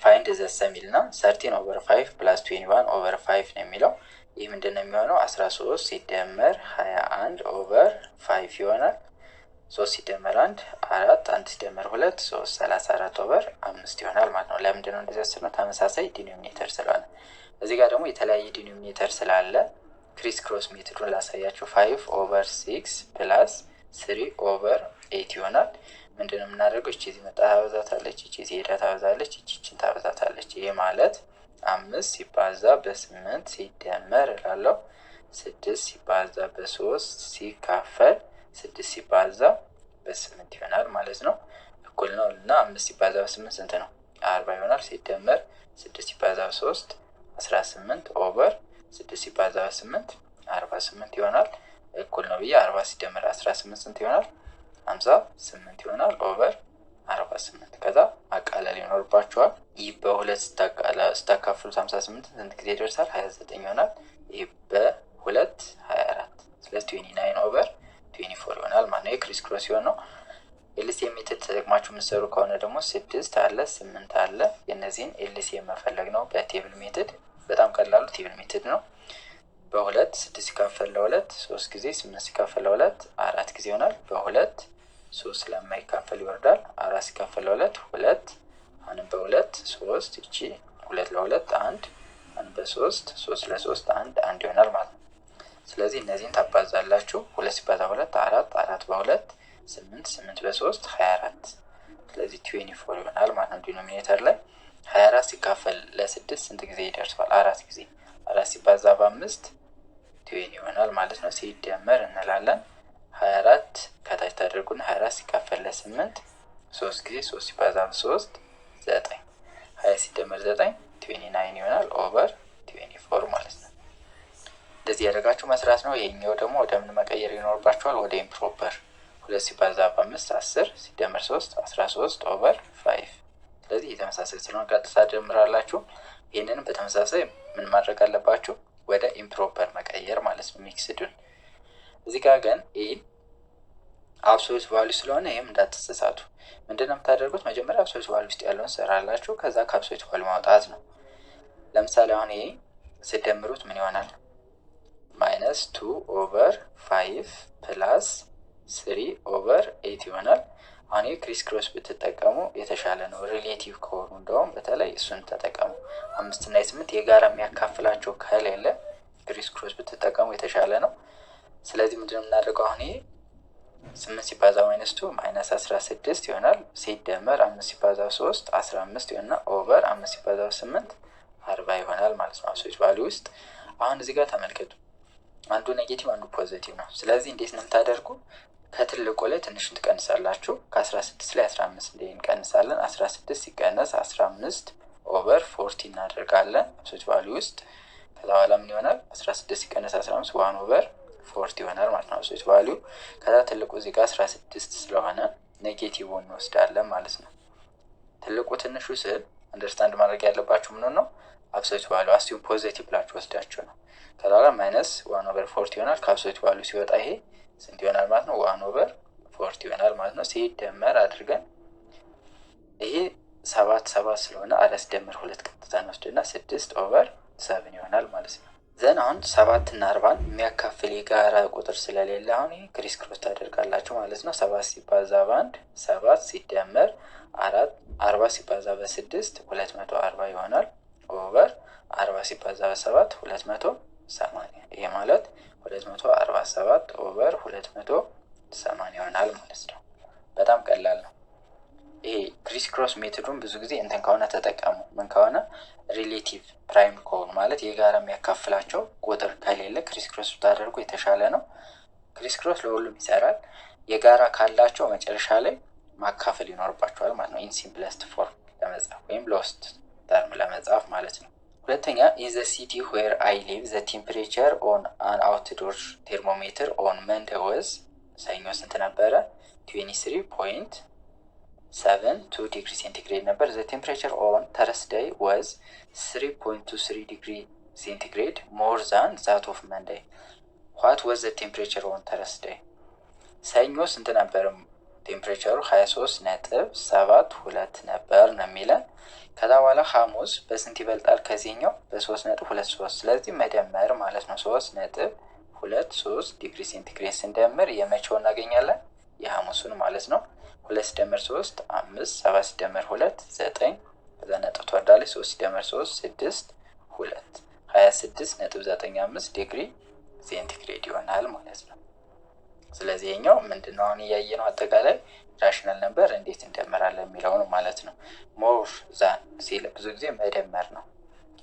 Speaker 1: ፋይንድ ዘ ሰም ይልና 13/5 + 21/5 ነው የሚለው። ይህ ምንድነው የሚሆነው 13 ሲደመር 21/5 ይሆናል። 3 ሲደመር 1 4 1 ሲደመር 2 3 34/5 ይሆናል ማለት ነው። ለምንድነው እንደዚህ ያሰብነው? ተመሳሳይ ዲኖሚኔተር ስለሆነ። እዚህ ጋር ደግሞ የተለያየ ዲኖሚኔተር ስላለ ክሪስ ክሮስ ሜቶዱን ላሳያችሁ። 5/6 + 3/8 ይሆናል። ምንድነው የምናደርገው? እቺ እዚህ መጣ ታበዛታለች፣ እቺ እዚህ ሄዳ ታበዛለች፣ እቺን ታበዛታለች። ይሄ ማለት 5 ሲባዛ በ8 ሲደመር እላለሁ 6 ሲባዛ በ3 ሲካፈል 6 ሲባዛ በ8 ይሆናል ማለት ነው። እኩል ነው እና 5 ሲባዛ በ8 ስንት ነው? 40 ይሆናል። ሲደመር 6 ሲባዛ በ3 18 ኦቨር 6 ሲባዛ በ8 48 ይሆናል። እኩል ነው ብዬ 40 ሲደመር 18 ስንት ይሆናል? 58 ይሆናል ኦቨር 48። ከዛ አቃለል ይኖርባቸዋል። ይህ በሁለት ስታካፍሉት 58 ስንት ጊዜ ይደርሳል? 29 ይሆናል። ይህ በሁለት 24 ስለዚህ 29 ኦቨር 24 ይሆናል ማለት ነው። የክሪስ ክሮስ ሲሆን ነው። ኤልሲኤም ሜትድ ተጠቅማችሁ የምትሰሩ ከሆነ ደግሞ 6 አለ 8 አለ። የነዚህን ኤልሲኤም መፈለግ ነው በቴብል ሜትድ። በጣም ቀላሉ ቴብል ሜትድ ነው። በሁለት 6 ሲካፈል ለ2 3 ጊዜ 8 ሲካፈል ለ2 4 ጊዜ ይሆናል። በሁለት 3 ስለማይካፈል ይወርዳል። 4 ሲካፈል ለ2 2 አሁንም በሁለት 3 እቺ 2 ለ2 1 አሁንም በ3 3 ለ3 1 ይሆናል ማለት ነው። ስለዚህ እነዚህን ታባዛላችሁ። 2 ሲባዛ 2 4 4 በ2 8 8 በ3 24 ስለዚህ 24 ይሆናል ማለት ነው። ዲኖሚኔተር ላይ 24 ሲካፈል ለ6 ስንት ጊዜ ይደርሳል? 4 ጊዜ 4 ሲባዛ በ5 20 ይሆናል ማለት ነው። ሲደመር እንላለን 24 ከታች ታደርጉና 24 ሲካፈል ለ8 3 ጊዜ 3 ሲባዛ በ3 9 20 ሲደመር 9 29 ይሆናል ኦቨር 24 ማለት ነው። እንደዚህ ያደርጋችሁ መስራት ነው። ይሄኛው ደግሞ ወደ ምን መቀየር ይኖርባችኋል? ወደ ኢምፕሮፐር 2 ሲባዛ በ5 10 ሲደመር 3 13 ኦቨር 5 ስለዚህ የተመሳሳይ ስለሆነ ቀጥታ ደምራላችሁ። ይህንንም በተመሳሳይ ምን ማድረግ አለባችሁ? ወደ ኢምፕሮፐር መቀየር ማለት ነው ሚክስዱን። እዚህ ጋር ግን ይህ አብሶሉት ቫልዩ ስለሆነ ይህም እንዳትሳሳቱ። ምንድነው የምታደርጉት? መጀመሪያ አብሶሉት ቫልዩ ውስጥ ያለውን ሰራላችሁ። ከዛ ከአብሶሉት ቫልዩ ማውጣት ነው። ለምሳሌ አሁን ይሄ ሲደምሩት ምን ይሆናል? -2/5 + 3/8 ይሆናል። አሁን ክሪስ ክሮስ ብትጠቀሙ የተሻለ ነው። ሪሌቲቭ ከሆኑ እንደውም በተለይ እሱን ተጠቀሙ። 5 እና 8 የጋራ የሚያካፍላቸው ከሌለ ክሪስ ክሮስ ብትጠቀሙ የተሻለ ነው። ስለዚህ ምንድነው የምናደርገው? አሁን 8 ሲባዛ -2 -16 ይሆናል። ሲደመር 5 ሲባዛ 3 15 ይሆናል ኦቨር 5 ሲባዛ 8 40 ይሆናል ማለት ነው አብሶሉት ቫልዩ ውስጥ። አሁን እዚህ ጋር ተመልከቱ፣ አንዱ ኔጌቲቭ አንዱ ፖዚቲቭ ነው። ስለዚህ እንዴት ነው የምታደርጉ? ከትልቁ ላይ ትንሹን ትቀንሳላችሁ። ከ16 ላይ 15 ላይ እንቀንሳለን። 16 ሲቀነስ 15 ኦቨር 40 እናደርጋለን አብሶሉት ቫልዩ ውስጥ። ከዛ በኋላ ምን ይሆናል? 16 ሲቀነስ 15 1 ኦቨር 40 ይሆናል ማለት ነው አብሶሉት ቫልዩ። ከዛ ትልቁ እዚህ ጋር 16 ስለሆነ ኔጌቲቭን እንወስዳለን ማለት ነው። ትልቁ ትንሹ ስል አንደርስታንድ ማድረግ ያለባችሁ ምን ነው? አብሶሉት ቫልዩ አስዩም ፖዚቲቭ ብላችሁ ወስዳችሁ ነው። ከዛ በኋላ -1 ኦቨር 40 ይሆናል። ከአብሶሉት ቫልዩ ሲወጣ ይሄ ስንት ይሆናል ማለት ነው? 1 ኦቨር 40 ይሆናል ማለት ነው። ሲደመር አድርገን ይሄ 7 ስለሆነ 4 ሲደመር 2 ቀጥታ እንወስድና 6 ኦቨር 7 ይሆናል ማለት ነው። ዘን አሁን 7 እና 40 የሚያካፍል የጋራ ቁጥር ስለሌለ አሁን ይህ ክሪስ ክሮስ ታደርጋላችሁ ማለት ነው። 7 ሲባዛ በ1 7 ሲደመር 40 ሲባዛ በ6 240 ይሆናል። ኦቨር 40 ሲባዛ በ7 280። ይሄ ማለት 247 ኦቨር 280 ይሆናል ማለት ነው። በጣም ቀላል ነው። ይሄ ክሪስ ክሮስ ሜቶዱን ብዙ ጊዜ እንትን ከሆነ ተጠቀሙ። ምን ከሆነ ሪሌቲቭ ፕራይም ከሆኑ ማለት የጋራ የሚያካፍላቸው ቁጥር ከሌለ ክሪስ ክሮስ ብታደርጉ የተሻለ ነው። ክሪስ ክሮስ ለሁሉም ይሰራል። የጋራ ካላቸው መጨረሻ ላይ ማካፈል ይኖርባቸዋል ማለት ነው። ኢን ሲምፕለስት ፎርም ለመጻፍ ወይም ሎስት ተርም ለመጻፍ ማለት ነው። ሁለተኛ ኢን ዘ ሲቲ ዌር አይ ሊቭ ዘ ቴምፕሬቸር ኦን አን አውትዶር ቴርሞሜትር ኦን መንዴ ወዝ ሰኞ ስንት ነበረ? 23.7 ዲግሪ ሴንቲግሬድ ነበር። ዘ ቴምፕሬቸር ኦን ተርስዴይ ወዝ 3.23 ዲግሪ ሴንቲግሬድ ሞር ዛን ዛት ኦፍ መንዴይ። ዋት ወዝ ዘ ቴምፕሬቸር ኦን ተርስዴይ? ሰኞ ስንት ነበር ቴምፕሬቸሩ? 23.72 ነበር ነው የሚለን። ከዛ በኋላ ሐሙስ በስንት ይበልጣል ከዚህኛው? በ3.23። ስለዚህ መደመር ማለት ነው። 3.23 ዲግሪ ሴንቲግሬድ ስንደምር የመቼው እናገኛለን? የሐሙሱን ማለት ነው። 2 ሲደመር 3 5፣ 7 ሲደመር 2 9፣ ከዛ ነጥብ ትወርዳለች። 3 ሲደመር 3 6 2 26.95 ዲግሪ ሴንቲግሬድ ይሆናል ማለት ነው። ስለዚህ ይሄኛው ምንድነው አሁን እያየነው አጠቃላይ ራሽናል ነበር እንዴት እንደመራለን የሚለውን ማለት ነው። ሞር ዛን ሲል ብዙ ጊዜ መደመር ነው።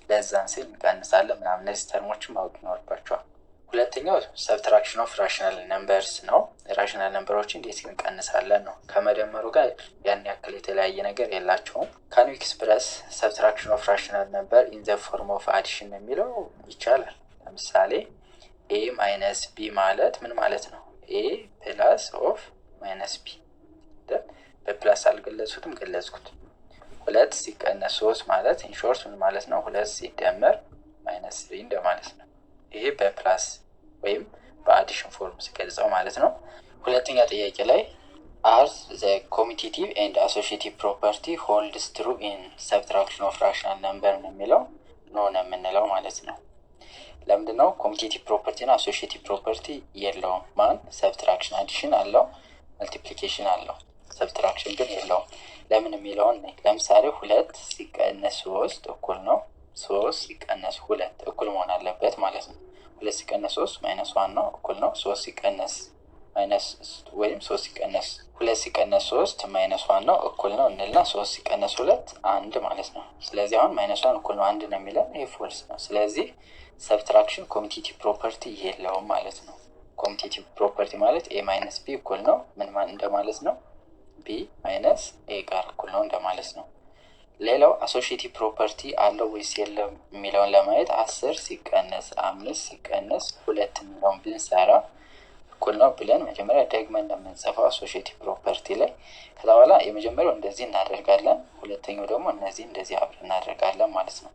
Speaker 1: ለዛን ሲል እንቀንሳለን ምናምን እነዚህ ተርሞችን ማወቅ ይኖርባቸዋል። ሁለተኛው ሰብትራክሽን ኦፍ ራሽናል ነምበርስ ነው። ራሽናል ነምበሮችን እንዴት እንቀንሳለን ነው። ከመደመሩ ጋር ያን ያክል የተለያየ ነገር የላቸውም። ካን ዩ ኤክስፕረስ ሰብትራክሽን ኦፍ ራሽናል ነምበር ኢን ዘ ፎርም ኦፍ አዲሽን የሚለው ይቻላል። ለምሳሌ ኤ ማይነስ ቢ ማለት ምን ማለት ነው? ኤ ፕላስ ኦፍ ማይነስ ቢ። በፕላስ አልገለጽኩትም፣ ገለጽኩት። 2 ሲቀነስ 3 ማለት ኢንሾርት ምን ማለት ነው? 2 ሲደመር ማይነስ 3 እንደማለት ነው። ይሄ በፕላስ ወይም በአዲሽን ፎርም ሲገልጸው ማለት ነው። ሁለተኛ ጥያቄ ላይ አር ዘ ኮሚቴቲቭ ኤንድ አሶሺዬቲቭ ፕሮፐርቲ ሆልድስ ትሩ ኢን ሰብትራክሽን ኦፍ ራሽናል ነምበር ነው የሚለው ኖ ነው የምንለው ማለት ነው። ለምንድነው? ኮሚቴቲቭ ፕሮፐርቲ እና አሶሺዬቲቭ ፕሮፐርቲ የለውም። ማን? ሰብትራክሽን። አዲሽን አለው፣ መልቲፕሊኬሽን አለው፣ ሰብትራክሽን ግን የለውም። ለምን የሚለውን ለምሳሌ 2 ሲቀነስ 3 እኩል ነው 3 ሲቀነስ 2 እኩል መሆን አለበት ማለት ነው። 2 ሲቀነስ 3 ማይነስ 1 ነው እኩል ነው። 3 ሲቀነስ ማይነስ ወይም 3 ሲቀነስ 2 ሲቀነስ 3 ማይነስ 1 ነው እኩል ነው እንልና 3 ሲቀነስ 2 1 ማለት ነው። ስለዚህ አሁን ማይነስ 1 እኩል ነው 1 ነው የሚለው ይሄ ፎልስ ነው። ስለዚህ ሰብትራክሽን ኮሚቴቲቭ ፕሮፐርቲ የለውም ማለት ነው። ኮሚቴቲቭ ፕሮፐርቲ ማለት ኤ ማይነስ ቢ እኩል ነው ምን እንደማለት ነው? ቢ ማይነስ ኤ ጋር እኩል ነው እንደማለት ነው። ሌላው አሶሺዬቲቭ ፕሮፐርቲ አለው ወይስ የለም የሚለውን ለማየት 10 ሲቀነስ 5 ሲቀነስ 2 የሚለውን ብንሰራ እኩል ነው ብለን መጀመሪያ ደግመን እንደምንጽፈው አሶሺዬቲቭ ፕሮፐርቲ ላይ ከዛ በኋላ የመጀመሪያው እንደዚህ እናደርጋለን፣ ሁለተኛው ደግሞ እነዚህ እንደዚህ አብረን እናደርጋለን ማለት ነው።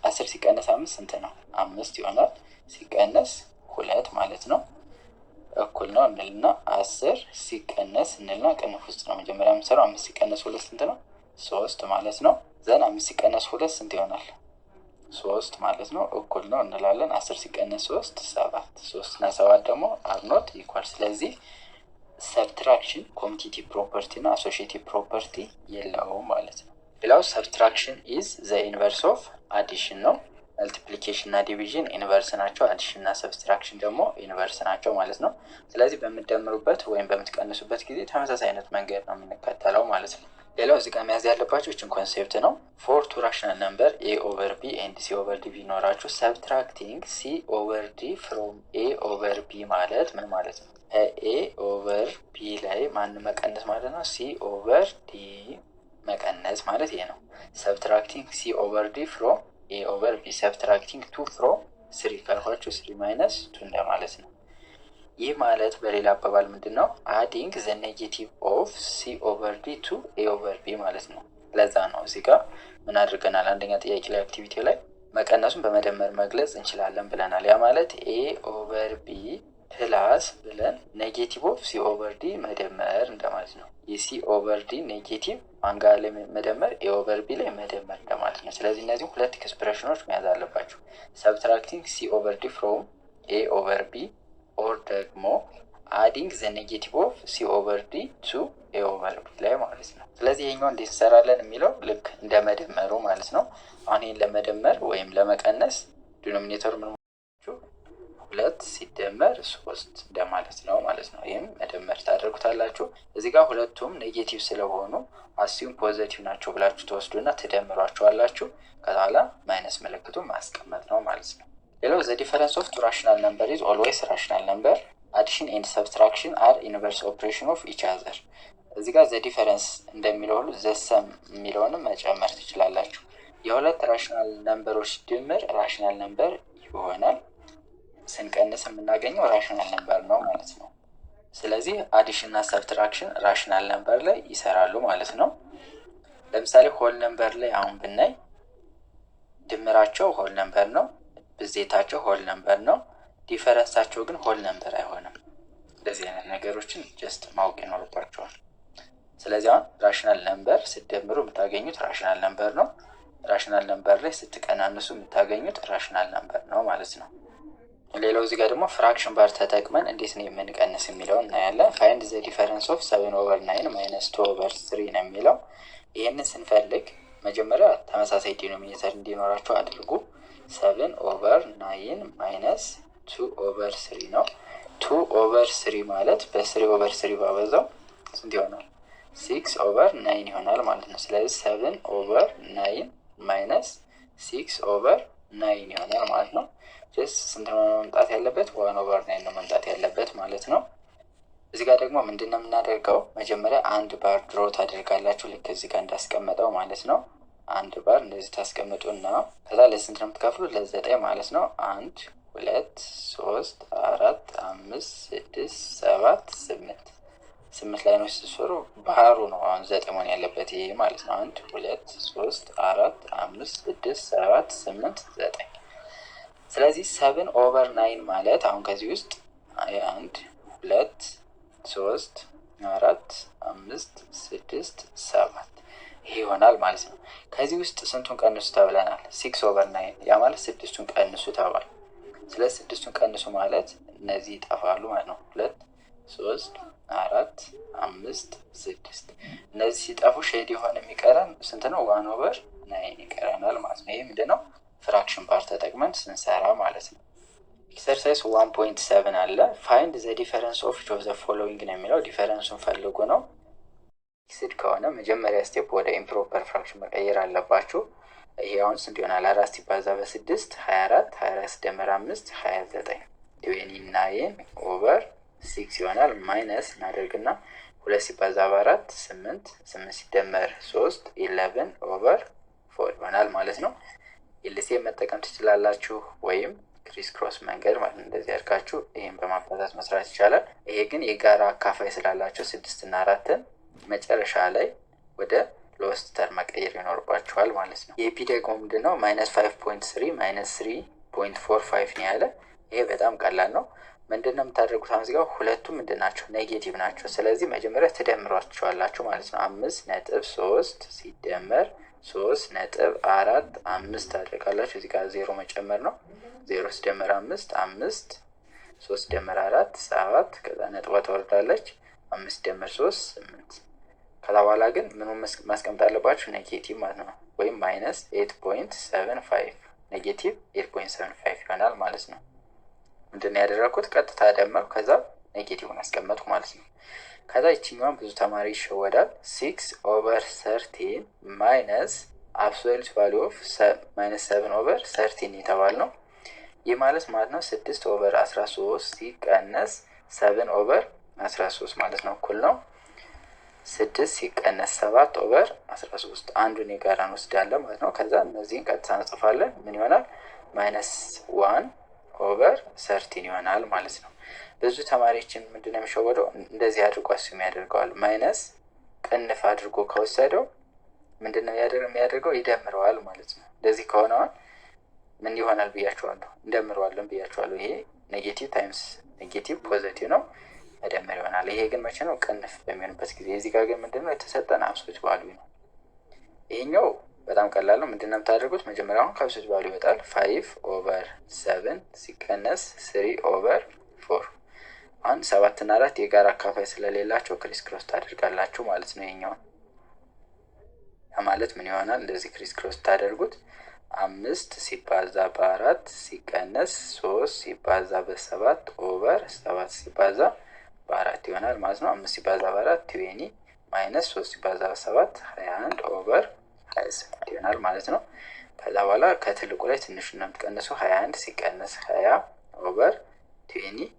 Speaker 1: 10 ሲቀነስ 5 ስንት ነው? 5 ይሆናል። ሲቀነስ 2 ማለት ነው እኩል ነው እንልና 10 ሲቀነስ እንልና ቅንፍ ውስጥ ነው መጀመሪያ የምንሰራው። 5 ሲቀነስ 2 ስንት ነው? 3 ማለት ነው። ዘን 5 ሲቀነስ 2 ስንት ይሆናል? 3 ማለት ነው እኩል ነው እንላለን። 10 ሲቀነስ 3 7፣ 3 እና 7 ደግሞ አር ኖት ኢኳል። ስለዚህ ሰብትራክሽን ኮሚቴቲቭ ፕሮፐርቲ እና አሶሺዬቲቭ ፕሮፐርቲ የለውም ማለት ነው። ሌላው ሰብትራክሽን ኢዝ ዘ ኢንቨርስ ኦፍ አዲሽን ነው። መልቲፕሊኬሽን እና ዲቪዥን ኢንቨርስ ናቸው። አዲሽን እና ሰብስትራክሽን ደግሞ ኢንቨርስ ናቸው ማለት ነው። ስለዚህ በምትደምሩበት ወይም በምትቀንሱበት ጊዜ ተመሳሳይ አይነት መንገድ ነው የምንከተለው ማለት ነው። ሌላው እዚህ ጋር መያዝ ያለባቸው እችን ኮንሴፕት ነው። ፎር ቱ ራሽናል ነምበር ኤ ኦቨር ቢ ኤንድ ሲ ኦቨር ዲ ቢኖራችሁ ሰብትራክቲንግ ሲ ኦቨር ዲ ፍሮም ኤ ኦቨር ቢ ማለት ምን ማለት ነው? ኤ ኦቨር ቢ ላይ ማን መቀነስ ማለት ነው? ሲ ኦቨር ዲ መቀነስ ማለት ይሄ ነው። ሰብትራክቲንግ ሲ ኦቨር ዲ ፍሮም ኤ ኦቨር ቢ ሰብትራክቲንግ 2 ፍሮም 3 ካልኳችሁ 3 ማይነስ 2 እንደማለት ነው። ይህ ማለት በሌላ አባባል ምንድን ነው? አዲንግ ዘ ኔጌቲቭ ኦፍ ሲ ኦቨር ዲ ቱ ኤ ኦቨር ቢ ማለት ነው። ለዛ ነው እዚህ ጋር ምን አድርገናል? አንደኛ ጥያቄ ላይ አክቲቪቲ ላይ መቀነሱን በመደመር መግለጽ እንችላለን ብለናል። ያ ማለት ኤ ኦቨር ቢ ፕላስ ብለን ኔጌቲቭ ኦፍ ሲ ኦቨር ዲ መደመር እንደማለት ነው። የሲ ኦቨር ዲ ኔጌቲቭ አንጋ ላይ መደመር ኤ ኦቨር ቢ ላይ መደመር እንደማለት ነው። ስለዚህ እነዚህ ሁለት ኤክስፕሬሽኖች መያዝ አለባቸው። ሰብትራክቲንግ ሲ ኦቨር ዲ ፍሮም ኤ ኦቨር ቢ ኦር ደግሞ አዲንግ ዘ ኔጌቲቭ ኦፍ ሲ ኦቨር ዲ ቱ ኤ ኦቨር ቢ ላይ ማለት ነው። ስለዚህ ይሄኛው እንዴት እንሰራለን የሚለው ልክ እንደ መደመሩ ማለት ነው። አሁን ይህን ለመደመር ወይም ለመቀነስ ዲኖሚኔተሩ ምን ሁለት ሲደመር ሶስት እንደማለት ነው ማለት ነው። ይህም መደመር ታደርጉታላችሁ። እዚህ ጋር ሁለቱም ኔጌቲቭ ስለሆኑ አሲዩም ፖዘቲቭ ናቸው ብላችሁ ተወስዱና ትደምሯቸዋላችሁ። ከኋላ ማይነስ ምልክቱ ማስቀመጥ ነው ማለት ነው። ሌላው ዘ ዲፈረንስ ኦፍ ቱ ራሽናል ነምበር ኢዝ ኦልዌይስ ራሽናል ነምበር አዲሽን ኤንድ ሰብትራክሽን አር ኢንቨርስ ኦፕሬሽን ኦፍ ኢች አዘር። እዚህ ጋር ዘ ዲፈረንስ እንደሚለው ሁሉ ዘሰም የሚለውንም መጨመር ትችላላችሁ። የሁለት ራሽናል ነምበሮች ድምር ራሽናል ነምበር ይሆናል። ስንቀንስ የምናገኘው ራሽናል ነምበር ነው ማለት ነው። ስለዚህ አዲሽን እና ሰብትራክሽን ራሽናል ነምበር ላይ ይሰራሉ ማለት ነው። ለምሳሌ ሆል ነምበር ላይ አሁን ብናይ ድምራቸው ሆል ነምበር ነው፣ ብዜታቸው ሆል ነምበር ነው። ዲፈረንሳቸው ግን ሆል ነምበር አይሆንም። እንደዚህ አይነት ነገሮችን ጀስት ማወቅ ይኖርባቸዋል። ስለዚህ አሁን ራሽናል ነምበር ስትደምሩ የምታገኙት ራሽናል ነምበር ነው። ራሽናል ነምበር ላይ ስትቀናንሱ የምታገኙት ራሽናል ነምበር ነው ማለት ነው። ሌላው እዚህ ጋር ደግሞ ፍራክሽን ባር ተጠቅመን እንዴት ነው የምንቀንስ የሚለው እናያለን። ፋይንድ ዘ ዲፈረንስ ኦፍ 7 ኦቨር 9 ማይነስ 2 ኦቨር 3 ነው የሚለው። ይህንን ስንፈልግ መጀመሪያ ተመሳሳይ ዲኖሚኔተር እንዲኖራቸው አድርጉ። 7 ኦቨር 9 ማይነስ 2 ኦቨር 3 ነው። 2 ኦቨር 3 ማለት በ3 ኦቨር 3 ባበዛው ስንት ይሆናል? 6 ኦቨር 9 ይሆናል ማለት ነው። ስለዚህ 7 ኦቨር 9 ማይነስ 6 ኦቨር 9 ይሆናል ማለት ነው። ስንት ነው መምጣት ያለበት? 1 ኦቨር 9 ነው መምጣት ያለበት ማለት ነው። እዚህ ጋር ደግሞ ምንድን ነው የምናደርገው? መጀመሪያ አንድ ባር ድሮ ታደርጋላችሁ፣ ልክ እዚህ ጋር እንዳስቀመጠው ማለት ነው። አንድ ባር እንደዚህ ታስቀምጡና ከዛ ለስንት ነው የምትከፍሉት? ለ9 ማለት ነው። 1 2 3 4 5 6 7 8 8 ላይ ነው ሲሰሩ ባህሩ ነው አሁን 9 መሆን ያለበት ይሄ ማለት ነው። 1 2 3 4 5 6 7 8 9 ስለዚህ 7 ኦቨር 9 ማለት አሁን ከዚህ ውስጥ 1 2 3 4 5 6 7 ይሄ ይሆናል ማለት ነው። ከዚህ ውስጥ ስንቱን ቀንሱ ተብለናል? 6 ኦቨር 9 ያ ማለት 6ቱን ቀንሱ ተባል። ስለዚህ 6ቱን ቀንሱ ማለት እነዚህ ይጠፋሉ ማለት ነው። 2 3 4 5 6 እነዚህ ሲጠፉ ሼድ የሆነ የሚቀረን ስንት ነው? 1 ኦቨር 9 ይቀረናል ማለት ነው። ይሄ ምንድነው? ፍራክሽን ባር ተጠቅመን ስንሰራ ማለት ነው። ኤክሰርሳይዝ 1.7 አለ። ፋይንድ ዘ ዲፈረንስ ኦፍ ኢች ኦፍ ዘ ፎሎዊንግ ነው የሚለው። ዲፈረንሱን ፈልጉ ነው። ፊክስድ ከሆነ መጀመሪያ ስቴፕ ወደ ኢምፕሮፐር ፍራክሽን መቀየር አለባችሁ። ይሄ አሁን ስንት ይሆናል? 4 ሲባዛ በ6 24 24 ሲደመር 5 29 29 ኦቨር 6 ይሆናል። ማይነስ እናደርግና 2 ሲባዛ በ4 8 8 ሲደመር 3 11 ኦቨር 4 ይሆናል ማለት ነው። ኤልሲ መጠቀም ትችላላችሁ ወይም ክሪስ ክሮስ መንገድ ማለት እንደዚህ አድርጋችሁ ይሄን በማባዛት መስራት ይቻላል። ይሄ ግን የጋራ አካፋይ ስላላቸው 6 እና 4ን መጨረሻ ላይ ወደ ሎስት ተርም መቀየር ይኖርባችኋል ማለት ነው። የፒ ደግሞ ምንድነው? -5.3 -3.45 ነው ያለ። ይሄ በጣም ቀላል ነው። ምንድነው የምታደርጉት? አሁን እዚህ ጋር ሁለቱም ምንድን ናቸው? ኔጌቲቭ ናቸው። ስለዚህ መጀመሪያ ትደምሯቸዋላችሁ ማለት ነው። 5.3 ሲደመር 3.45 ታደርጋላችሁ። እዚህ ጋር 0 መጨመር ነው። 0 ሲደመር 5 5 3 ሲደመር 4 7 ከዛ ነጥቧ ትወርዳለች። 5 ሲደመር 3 8 ከዛ በኋላ ግን ምኑን ማስቀመጥ አለባችሁ? ኔጌቲቭ ማለት ነው። ወይም -8.75 ኔጌቲቭ 8.75 ይሆናል ማለት ነው። ምንድነው ያደረኩት? ቀጥታ ደመርኩ፣ ከዛ ኔጌቲቭን አስቀመጥኩ ማለት ነው። ከዛ ይችኛዋን ብዙ ተማሪ ይሸወዳል። 6 ኦቨር 13 ማይነስ አብሶሉት ቫልዩ ኦፍ -7 ኦቨር 13 የተባል ነው። ይህ ማለት ነው 6 ኦቨር 13 ሲቀነስ 7 ኦቨር 13 ማለት ነው እኩል ነው 6 ሲቀነስ 7 ኦቨር 13 አንዱን የጋራ እንወስዳለን ማለት ነው። ከዛ እነዚህን ቀጥታ እንጽፋለን። ምን ይሆናል? -1 ኦቨር 13 ይሆናል ማለት ነው። ብዙ ተማሪዎችን ምንድነው የሚሸወደው? እንደዚህ አድርጎ አስዩም ያደርገዋል። ማይነስ ቅንፍ አድርጎ ከወሰደው ምንድነው የሚያደርገው? ይደምረዋል ማለት ነው። እንደዚህ ከሆነ ምን ይሆናል ብያቸዋለሁ? እንደምረዋለን ብያቸዋለሁ። ይሄ ኔጌቲቭ ታይምስ ኔጌቲቭ ፖዘቲቭ ነው፣ መደመር ይሆናል። ይሄ ግን መቼ ነው? ቅንፍ በሚሆንበት ጊዜ። እዚህ ጋር ግን ምንድነው የተሰጠን? አብሶሉት ቫልዩ ነው። ይሄኛው በጣም ቀላል ነው። ምንድነው የምታደርጉት? መጀመሪያ አሁን ከአብሶሉት ቫልዩ ይወጣል። 5/7 ሲቀነስ 3/4። አሁን 7 እና 4 የጋራ አካፋይ ስለሌላቸው ክሪስ ክሮስ ታደርጋላችሁ ማለት ነው። ይሄኛውን ማለት ምን ይሆናል? እንደዚህ ክሪስ ክሮስ ታደርጉት 5 ሲባዛ በ4 ሲቀነስ 3 ሲባዛ በ7 ኦቨር 7 ሲባዛ በ4 ይሆናል ማለት ነው። 5 ሲባዛ በ4 20 ማይነስ 3 ሲባዛ በ7 21 ኦቨር 28 ይሆናል ማለት ነው። ከዛ በኋላ ከትልቁ ላይ ትንሹ ነው የምትቀንሱ። 21 ሲቀነስ 20 ኦቨር 28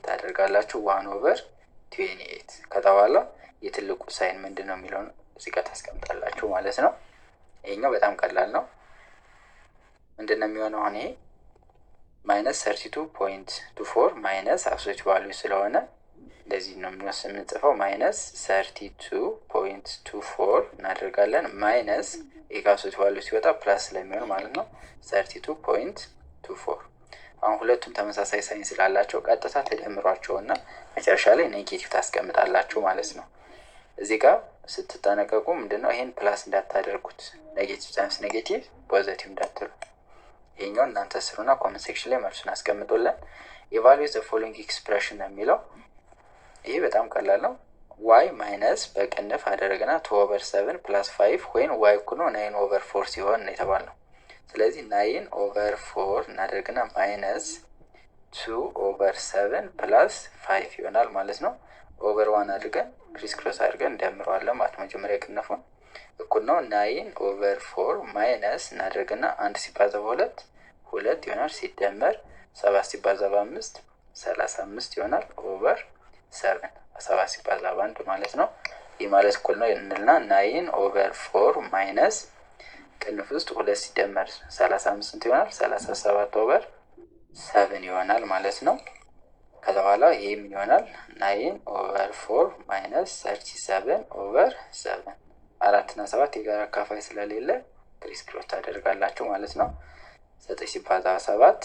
Speaker 1: ታደርጋላችሁ 1 ኦቨር 28። ከዛ በኋላ የትልቁ ሳይን ምንድን ነው የሚለውን እዚህ ጋር ታስቀምጣላችሁ ማለት ነው። ይሄኛው በጣም ቀላል ነው። ምንድነው የሚሆነው? አሁን ይሄ ማይነስ 32.24 ማይነስ አብሶሉት ቫልዩ ስለሆነ እንደዚህ ነው የምንጽፈው። ማይነስ 32.24 እናደርጋለን። ማይነስ ይሄ አብሶሉት ቫልዩ ሲወጣ ፕላስ ስለሚሆን ማለት ነው 32.24። አሁን ሁለቱም ተመሳሳይ ሳይን ስላላቸው ቀጥታ ተደምሯቸውና መጨረሻ ላይ ኔጌቲቭ ታስቀምጣላችሁ ማለት ነው። እዚህ ጋር ስትጠነቀቁ ምንድነው ይሄን ፕላስ እንዳታደርጉት፣ ኔጌቲቭ ታይምስ ኔጌቲቭ ፖዚቲቭ እንዳትሉ። ይሄኛው እናንተ ስሩና ኮሜንት ሴክሽን ላይ መልሱን አስቀምጡልን። ኢቫሉዌት ዘ ፎሎዊንግ ኤክስፕሬሽን ነው የሚለው። ይሄ በጣም ቀላል ነው። ዋይ ማይነስ በቅንፍ አደረግና 2/7 ፕላስ 5 ወይም ዋይ እኩል ነው 9/4 ሲሆን ነው የተባልነው። ስለዚህ 9/4 እናደርግና ማይነስ 2/7 ፕላስ 5 ይሆናል ማለት ነው። ኦቨር 1 አድርገን ክሪስ ክሮስ አድርገን እንደምረዋለን ማለት ነው። መጀመሪያ የቅንፉን እኩል ነው 9/4 ማይነስ እናደርግና 1 ሲባዛ በ2 2 ይሆናል። ሲደመር 7 ሲባዛ በ5 35 ይሆናል ኦቨር 7 7 ሲባዛ በ1 ማለት ነው። ይህ ማለት እኩል ነው እንልና 9/4 ማይነስ ቅንፍ ውስጥ 2 ሲደመር 35 ይሆናል 37 ኦቨር 7 ይሆናል ማለት ነው። ከዛ በኋላ ይሄ ምን ይሆናል? 9/4 ማይነስ 37 ኦቨር 7። 4 እና 7 የጋራ አካፋይ ስለሌለ ክሪስ ክሮስ ታደርጋላችሁ ማለት ነው። 9 ሲባዛ 7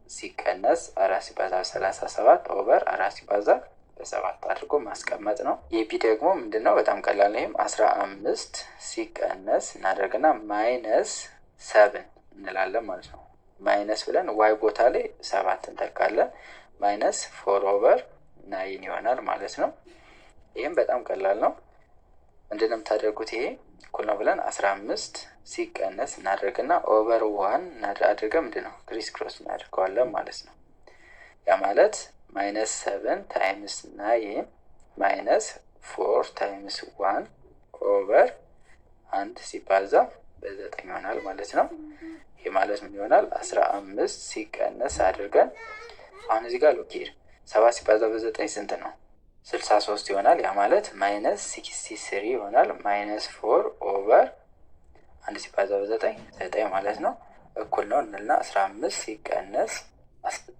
Speaker 1: ሲቀነስ 4 ሲባዛ 37 ኦቨር 4 ሲባዛ በ7 አድርጎ ማስቀመጥ ነው። የቢ ደግሞ ምንድነው? በጣም ቀላል ነው። ይሄም 15 ሲቀነስ እናደርግና ማይነስ 7 እንላለን ማለት ነው። ማይነስ ብለን ዋይ ቦታ ላይ 7 እንተካለን። ማይነስ 4/9 ይሆናል ማለት ነው። ይህም በጣም ቀላል ነው። ምንድነው የምታደርጉት? ይሄ እኩል ነው ብለን 15 ሲቀነስ እናደርግና ኦቨር 1 አድርገን ምንድነው ክሪስ ክሮስ እናደርገዋለን ማለት ነው። ያ ማለት ማይነስ 7 ታይምስ 9 ማይነስ 4 ታይምስ 1 ኦቨር 1 ሲባዛ በ9 ይሆናል ማለት ነው። ይሄ ማለት ምን ይሆናል? 15 ሲቀነስ አድርገን አሁን እዚህ ጋር ሎኬር 7 ሲባዛ በ9 ስንት ነው? 63 ይሆናል። ያ ማለት ማይነስ 63 ይሆናል። ማይነስ 4 ኦቨር 1 ሲባዛ በ9 9 ማለት ነው። እኩል ነው እንልና 15 ሲቀነስ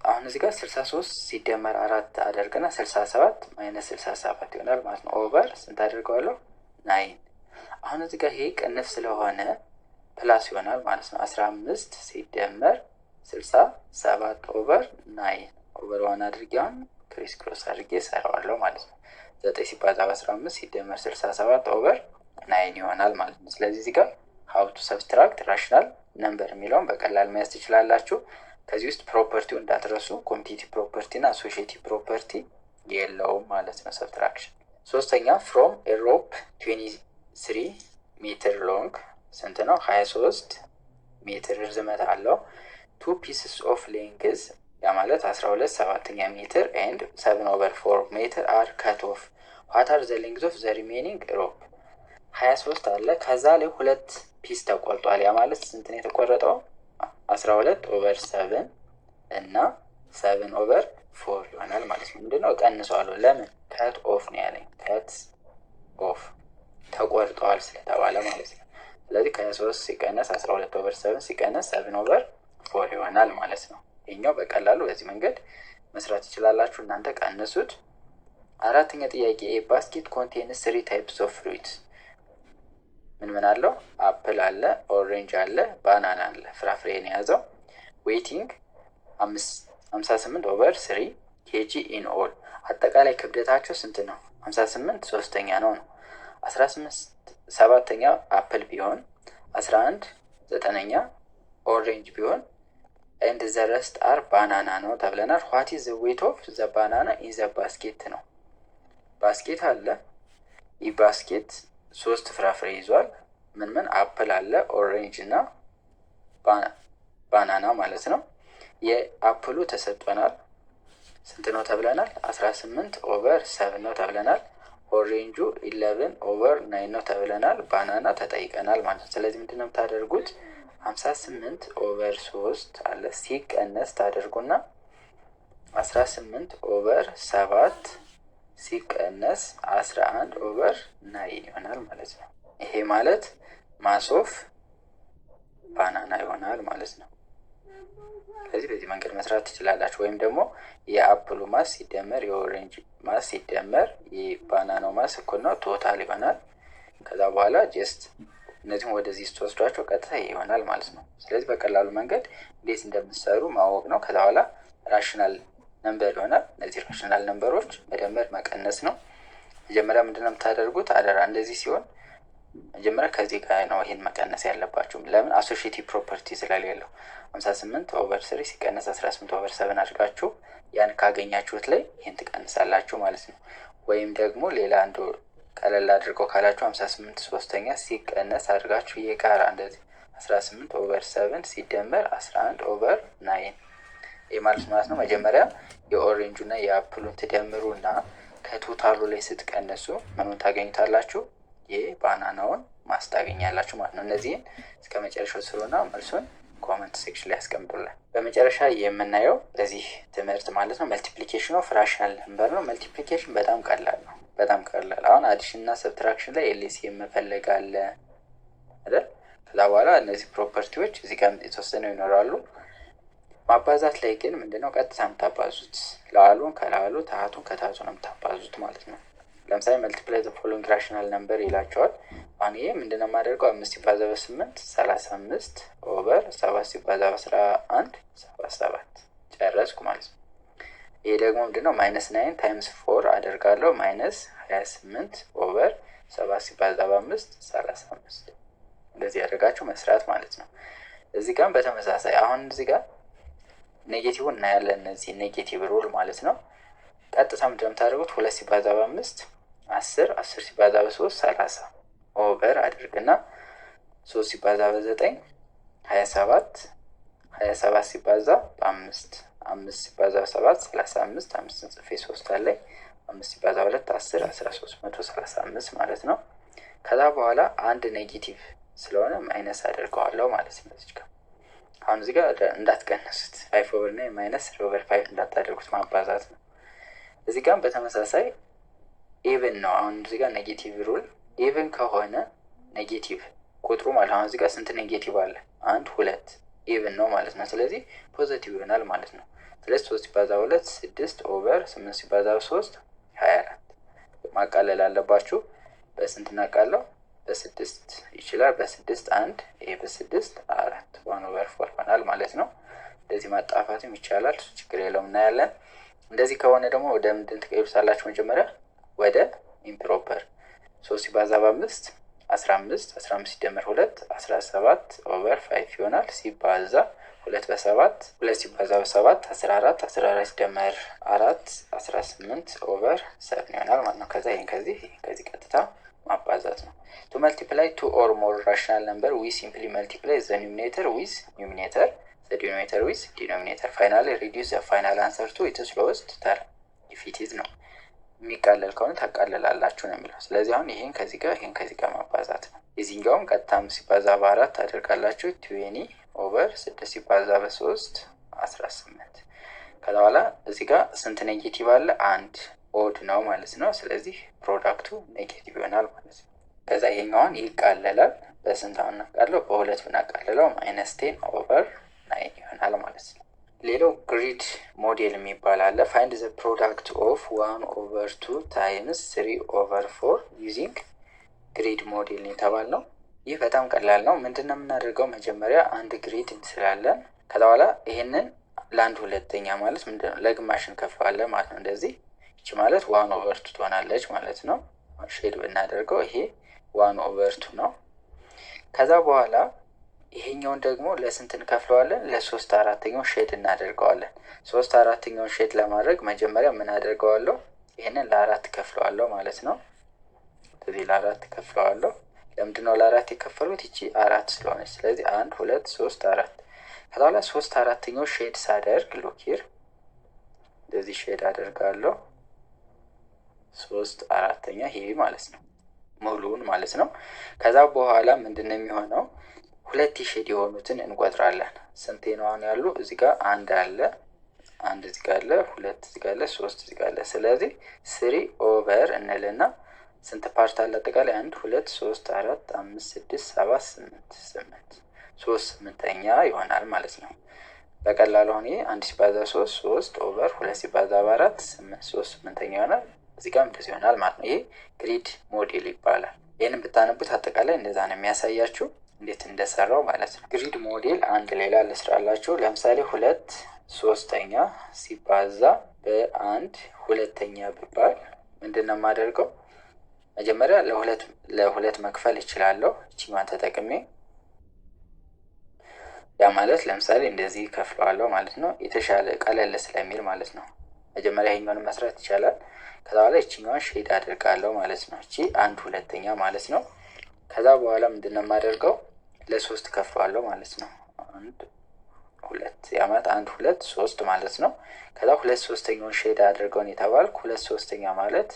Speaker 1: አሁን እዚህ ጋር 63 ሲደመር 4 አደርግና 67 ማይነስ 67 ይሆናል ማለት ነው። ኦቨር ስንት አደርገዋለሁ? 9። አሁን እዚህ ጋር ይሄ ቅንፍ ስለሆነ ፕላስ ይሆናል ማለት ነው። 15 ሲደመር 67 ኦቨር 9 ኦቨር 1 አድርጌ አሁን ክሪስ ክሮስ አድርጌ እሰራዋለሁ ማለት ነው። 9 ሲባዛ በ15 ሲደመር 67 ኦቨር 9 ይሆናል ማለት ነው። ስለዚህ እዚህ ጋር ሀው ቱ ሰብስትራክት ራሽናል ነምበር የሚለውን በቀላል መያዝ ትችላላችሁ። ከዚህ ውስጥ ፕሮፐርቲው እንዳትረሱ፣ ኮምፒቲቲቭ ፕሮፐርቲ እና አሶሺዬቲቭ ፕሮፐርቲ የለውም ማለት ነው ሰብትራክሽን። ሶስተኛ ፍሮም ኤ ሮፕ 23 ሜትር ሎንግ ስንት ነው? 23 ሜትር ርዝመት አለው። 2 pieces of length ያ ማለት 12/7 ሜትር and 7/4 ሜትር are cut off. what are the length of the remaining rope? 23 አለ፣ ከዛ ላይ 2 ፒስ ተቆርጧል። ያ ማለት ስንት ነው የተቆረጠው? 12/7 እና 7/4 ይሆናል ማለት ነው። ምንድነው ቀንሷል? ለምን? cut off ነው ያለኝ። cut off ተቆርጧል ስለተባለ ማለት ነው። ስለዚህ ከ23 ሲቀነስ 12/7 ሲቀነስ 7/4 ይሆናል ማለት ነው። ይሄኛው በቀላሉ በዚህ መንገድ መስራት ይችላላችሁ። እናንተ ቀንሱት። አራተኛ ጥያቄ ኤ ባስኬት ኮንቴንስ 3 ታይፕስ ኦፍ ፍሩት። ምን አለው? አፕል አለ፣ ኦሬንጅ አለ፣ ባናና አለ። ፍራፍሬን የያዘው ዌይቲንግ 58 ኦቨር 3 ኬጂ ኢን ኦል። አጠቃላይ ክብደታቸው ስንት ነው? 58 ሶስተኛ ነው። 18 7ኛ አፕል ቢሆን 11 9ኛ ኦሬንጅ ቢሆን ኤንድ ዘ ረስት አር ባናና ነው ተብለናል። ዋት ኢዝ ዘ ዌይት ኦፍ ዘ ባናና ኢን ዘ ባስኬት ነው። ባስኬት አለ። ይህ ባስኬት 3 ፍራፍሬ ይዟል። ምን አፕል አለ፣ ኦሬንጅ እና ባናና ማለት ነው። የአፕሉ ተሰጥቶናል ስንት ነው ተብለናል? 18 ኦቨር 7 ነው ተብለናል። ኦሬንጁ 11 ኦቨር 9 ነው ተብለናል። ባናና ተጠይቀናል ማለት ነው። ስለዚህ ምንድነው የምታደርጉት? 58 ኦቨር 3 አለ ሲቀነስ ታደርጉና 18 ኦቨር 7 ሲቀነስ 11 ኦቨር 9 ይሆናል ማለት ነው። ይሄ ማለት ማሶፍ ባናና ይሆናል ማለት ነው። ስለዚህ በዚህ መንገድ መስራት ትችላላችሁ። ወይም ደግሞ የአፕሉ ማስ ሲደመር የኦሬንጅ ማስ ሲደመር የባናናው ማስ እኩል ነው፣ ቶታል ይሆናል። ከዛ በኋላ ጀስት እነዚህም ወደዚህ ስትወስዷቸው ቀጥታ ይሆናል ማለት ነው። ስለዚህ በቀላሉ መንገድ እንዴት እንደምትሰሩ ማወቅ ነው። ከዛ በኋላ ራሽናል ነምበር ይሆናል። እነዚህ ራሽናል ነምበሮች መደመር መቀነስ ነው። መጀመሪያ ምንድነው የምታደርጉት? አደራ እንደዚህ ሲሆን መጀመሪያ ከዚህ ጋር ነው ይሄን መቀነስ ያለባችሁ። ለምን? አሶሺዬቲቭ ፕሮፐርቲ ስለሌለው 58 ኦቨር 3 ሲቀነስ 18 ኦቨር 7 አድርጋችሁ ያን ካገኛችሁት ላይ ይሄን ትቀንሳላችሁ ማለት ነው። ወይም ደግሞ ሌላ አንዱ ቀለል አድርገው ካላችሁ 58 ሶስተኛ ሲቀነስ አድርጋችሁ የጋራ እንደዚህ 18 ኦቨር 7 ሲደመር 11 ኦቨር 9 ይሄ ማለት ነው። መጀመሪያ የኦሬንጁና የአፕሉን ትደምሩና ከቶታሉ ላይ ስትቀንሱ ምኑን ታገኙታላችሁ? የባናናውን ማስ ታገኛላችሁ ማለት ነው። እነዚህን እስከ መጨረሻው ስሩና መልሱን ኮመንት ሴክሽን ላይ ያስቀምጡልን። በመጨረሻ የምናየው በዚህ ትምህርት ማለት ነው መልቲፕሊኬሽን ኦፍ ራሽናል ነምበር ነው። መልቲፕሊኬሽን በጣም ቀላል ነው። በጣም ቀላል። አሁን አዲሽን እና ሰብትራክሽን ላይ ኤልሲኤም መፈለግ አለ አይደል? ከዛ በኋላ እነዚህ ፕሮፐርቲዎች እዚህ ጋር የተወሰነው ይኖራሉ። ማባዛት ላይ ግን ምንድነው ቀጥታ የምታባዙት ለአሉን ከላሉ ታቱን ከታቱ ነው የምታባዙት ማለት ነው። ለምሳሌ መልቲፕላይ ዘ ፎሎዊንግ ራሽናል ነምበር ይላቸዋል። አሁን ይሄ ምንድነው የማደርገው? 5 ሲባዛ በ8 35 ኦቨር 7 ሲባዛ በ11 77 ጨረስኩ ማለት ነው። ይሄ ደግሞ ምንድነው -9 ታይምስ 4 አደርጋለሁ -28 ኦቨር 7 ሲባዛ በ5 35 እንደዚህ ያደርጋችሁ መስራት ማለት ነው። እዚህ ጋር በተመሳሳይ አሁን እዚህ ጋር ኔጌቲቭ እናያለን። እነዚህ ኔጌቲቭ ሩል ማለት ነው። ቀጥታ ምንድነው የምታደርጉት? 2 ሲባዛ በ5 10 10 ሲባዛ በ3 30 ኦቨር አድርግና 3 ሲባዛ በ9 27 27 ሲባዛ በ5 5 ሲባዛ በ7 35 5 ጽፌ 3 አለኝ 5 ሲባዛ በ2 10 13 135 ማለት ነው። ከዛ በኋላ አንድ ኔጌቲቭ ስለሆነ ማይነስ አድርገዋለሁ ማለት ነው። እዚህ ጋር አሁን እዚህ ጋር እንዳትቀንሱት 5 ኦቨር 9 ማይነስ 3 ኦቨር 5 እንዳታደርጉት ማባዛት ነው። እዚህ ጋር በተመሳሳይ ኢቭን ነው። አሁን እዚህ ጋር ኔጌቲቭ ሩል ኢቭን ከሆነ ኔጌቲቭ ቁጥሩ ማለት አሁን እዚህ ጋር ስንት ኔጌቲቭ አለ? 1 2 ኢቭን ነው ማለት ነው። ስለዚህ ፖዚቲቭ ይሆናል ማለት ነው። ስለዚህ 3 ሲባዛ 2 6 ኦቨር 8 ሲባዛ 3 24 ማቃለል አለባችሁ። በስንት እናቃለው? በ6 ይችላል። በ6 1 ይሄ በ6 4 1 ኦቨር 4 ይሆናል ማለት ነው። እንደዚህ ማጣፋትም ይቻላል፣ ችግር የለውም እናያለን። እንደዚህ ከሆነ ደግሞ ወደ ምንድን ትቀይሩታላችሁ? መጀመሪያ ወደ ኢምፕሮፐር 3 ሲባዛ በ5 15 15 ሲደመር 2 17 ኦቨር 5 ይሆናል። ሲባዛ 2 በ7 2 ሲባዛ በ7 14 14 ሲደመር 4 18 ኦቨር 7 ይሆናል ማለት ነው። ከዛ ይሄን ከዚህ ቀጥታ ማባዛት ነው። to multiply two or more rational number we simply multiply the numerator with numerator, the denominator with denominator. finally reduce the final answer to its lowest term if it is ነው። የሚቃለል ከሆነ ታቃለላላችሁ ነው የሚለው። ስለዚህ አሁን ይሄን ከዚህ ጋር ማባዛት ነው። የዚህኛውም ቀጥታ 5 ሲባዛ በ4 ታደርጋላችሁ 20 ኦቨር 6 ሲባዛ በ3 18። ከዛ በኋላ እዚህ ጋር ስንት ኔጌቲቭ አለ? 1 ኦድ ነው ማለት ነው። ስለዚህ ፕሮዳክቱ ኔጌቲቭ ይሆናል ማለት ነው። ከዛ ይሄኛውን ይቃለላል። በስንት አሁን እናቃለው? በ2 ብናቃልለው -10 ኦቨር 9 ይሆናል ማለት ነው። ሌላው ግሪድ ሞዴል የሚባል አለ። ፋይንድ ዘ ፕሮዳክት ኦፍ 1 ኦቨር 2 ታይምስ 3 ኦቨር 4 ዩዚንግ ግሪድ ሞዴል የተባል ነው። ይህ በጣም ቀላል ነው። ምንድነው የምናደርገው? መጀመሪያ አንድ ግሪድ እንስላለን። ከዛ በኋላ ይሄንን ለአንድ ሁለተኛ ማለት ምንድነው ለግማሽ እንከፍለዋለን ማለት ነው። እንደዚህ እቺ ማለት 1/2 ትሆናለች ማለት ነው። ሼድ ብናደርገው ይሄ 1/2 ነው። ከዛ በኋላ ይሄኛውን ደግሞ ለስንት እንከፍለዋለን? ለ3/4 ሼድ እናደርገዋለን። 3/4 ሼድ ለማድረግ መጀመሪያ ምን አደርገዋለሁ? ይሄንን ለ4 ከፍለዋለሁ ማለት ነው። ስለዚህ ለ4 ከፍለዋለሁ። ለምንድነው ለ4 የከፈሉት? ይቺ 4 ስለሆነች። ስለዚህ 1 2 3 4 ከዛ በኋላ 3/4 ሼድ ሳደርግ ሉኪር እንደዚህ ሼድ አደርጋለሁ። 3/4 ይሄ ማለት ነው ሙሉውን ማለት ነው። ከዛ በኋላ ምንድነው የሚሆነው? 2 ሼድ የሆኑትን እንቆጥራለን። ስንቴ ነው አሁን ያሉ? እዚህ ጋር 1 አለ፣ 1 እዚህ ጋር አለ፣ 2 እዚህ ጋር አለ፣ 3 እዚህ ጋር አለ። ስለዚህ 3 ኦቨር እንልና ስንት ፓርት አለ አጠቃላይ? 1 2 3 4 5 6 7 8 8 3/8 ይሆናል ማለት ነው። በቀላሉ አሁን ይሄ 1 ሲባዛ 3 3 ኦቨር 2 ሲባዛ 4 8 3/8 ይሆናል። እዚህ ጋር እንደዚህ ይሆናል ማለት ነው። ይሄ ግሪድ ሞዴል ይባላል። ይህንን ብታነቡት አጠቃላይ እንደዛ ነው የሚያሳያችሁ እንዴት እንደሰራው ማለት ነው። ግሪድ ሞዴል አንድ ሌላ ልስራላችሁ። ለምሳሌ 2/3 ሲባዛ በ1 2 ቢባል ምንድነው የማደርገው? መጀመሪያ ለሁለት መክፈል እችላለሁ እቺማን ተጠቅሜ። ያ ማለት ለምሳሌ እንደዚህ ከፍለዋለሁ ማለት ነው። የተሻለ ቀለል ስለሚል ማለት ነው። መጀመሪያ ይሄኛውን መስራት ይቻላል። ከዛ በኋላ እቺኛዋን ሼድ አደርጋለሁ ማለት ነው። እቺ 1 2 ማለት ነው። ከዛ በኋላ ምንድነው የማደርገው? ለ3 ከፍለዋለሁ ማለት ነው። 1 2 ያ ማለት 1 2 3 ማለት ነው። ከዛ 2/3 ሼድ አድርገውን የተባልኩ 2/3 ማለት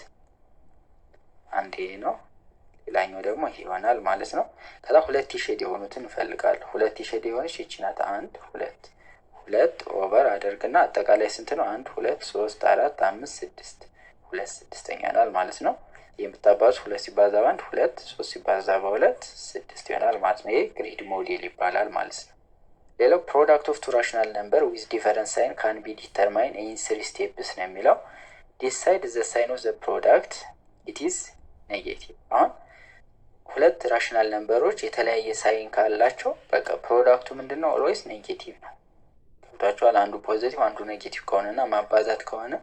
Speaker 1: አንዴ ነው። ሌላኛው ደግሞ ይሄ ይሆናል ማለት ነው። ከዛ 2 ሼድ የሆኑትን እንፈልጋለሁ። 2 ሼድ የሆነች እቺ ናት። 1 2 2 ኦቨር አደርግና አጠቃላይ ስንት ነው? 1 2 3 4 5 6 2/6 ይሆናል ማለት ነው። የምታባዙ 2 ሲባዛ በ1 2 3 ሲባዛ በ2 6 ይሆናል ማለት ነው። ይሄ ግሪድ ሞዴል ይባላል ማለት ነው። ሌላው ፕሮዳክት ኦፍ ቱ ራሽናል ነምበር ዊዝ ዲፈረንት ሳይን ካን ቢ ዲተርማይን ኢን 3 ስቴፕስ ነው የሚለው። ዲሳይድ ዘ ሳይን ኦፍ ዘ ፕሮዳክት ኢት ኢዝ ኔጌቲቭ። አሁን 2 ራሽናል ነምበሮች የተለያየ ሳይን ካላቸው በቃ ፕሮዳክቱ ምንድነው? ኦልዌይስ ኔጌቲቭ ነው። ገብቷችኋል? አንዱ ፖዚቲቭ አንዱ ኔጌቲቭ ከሆነና ማባዛት ከሆነ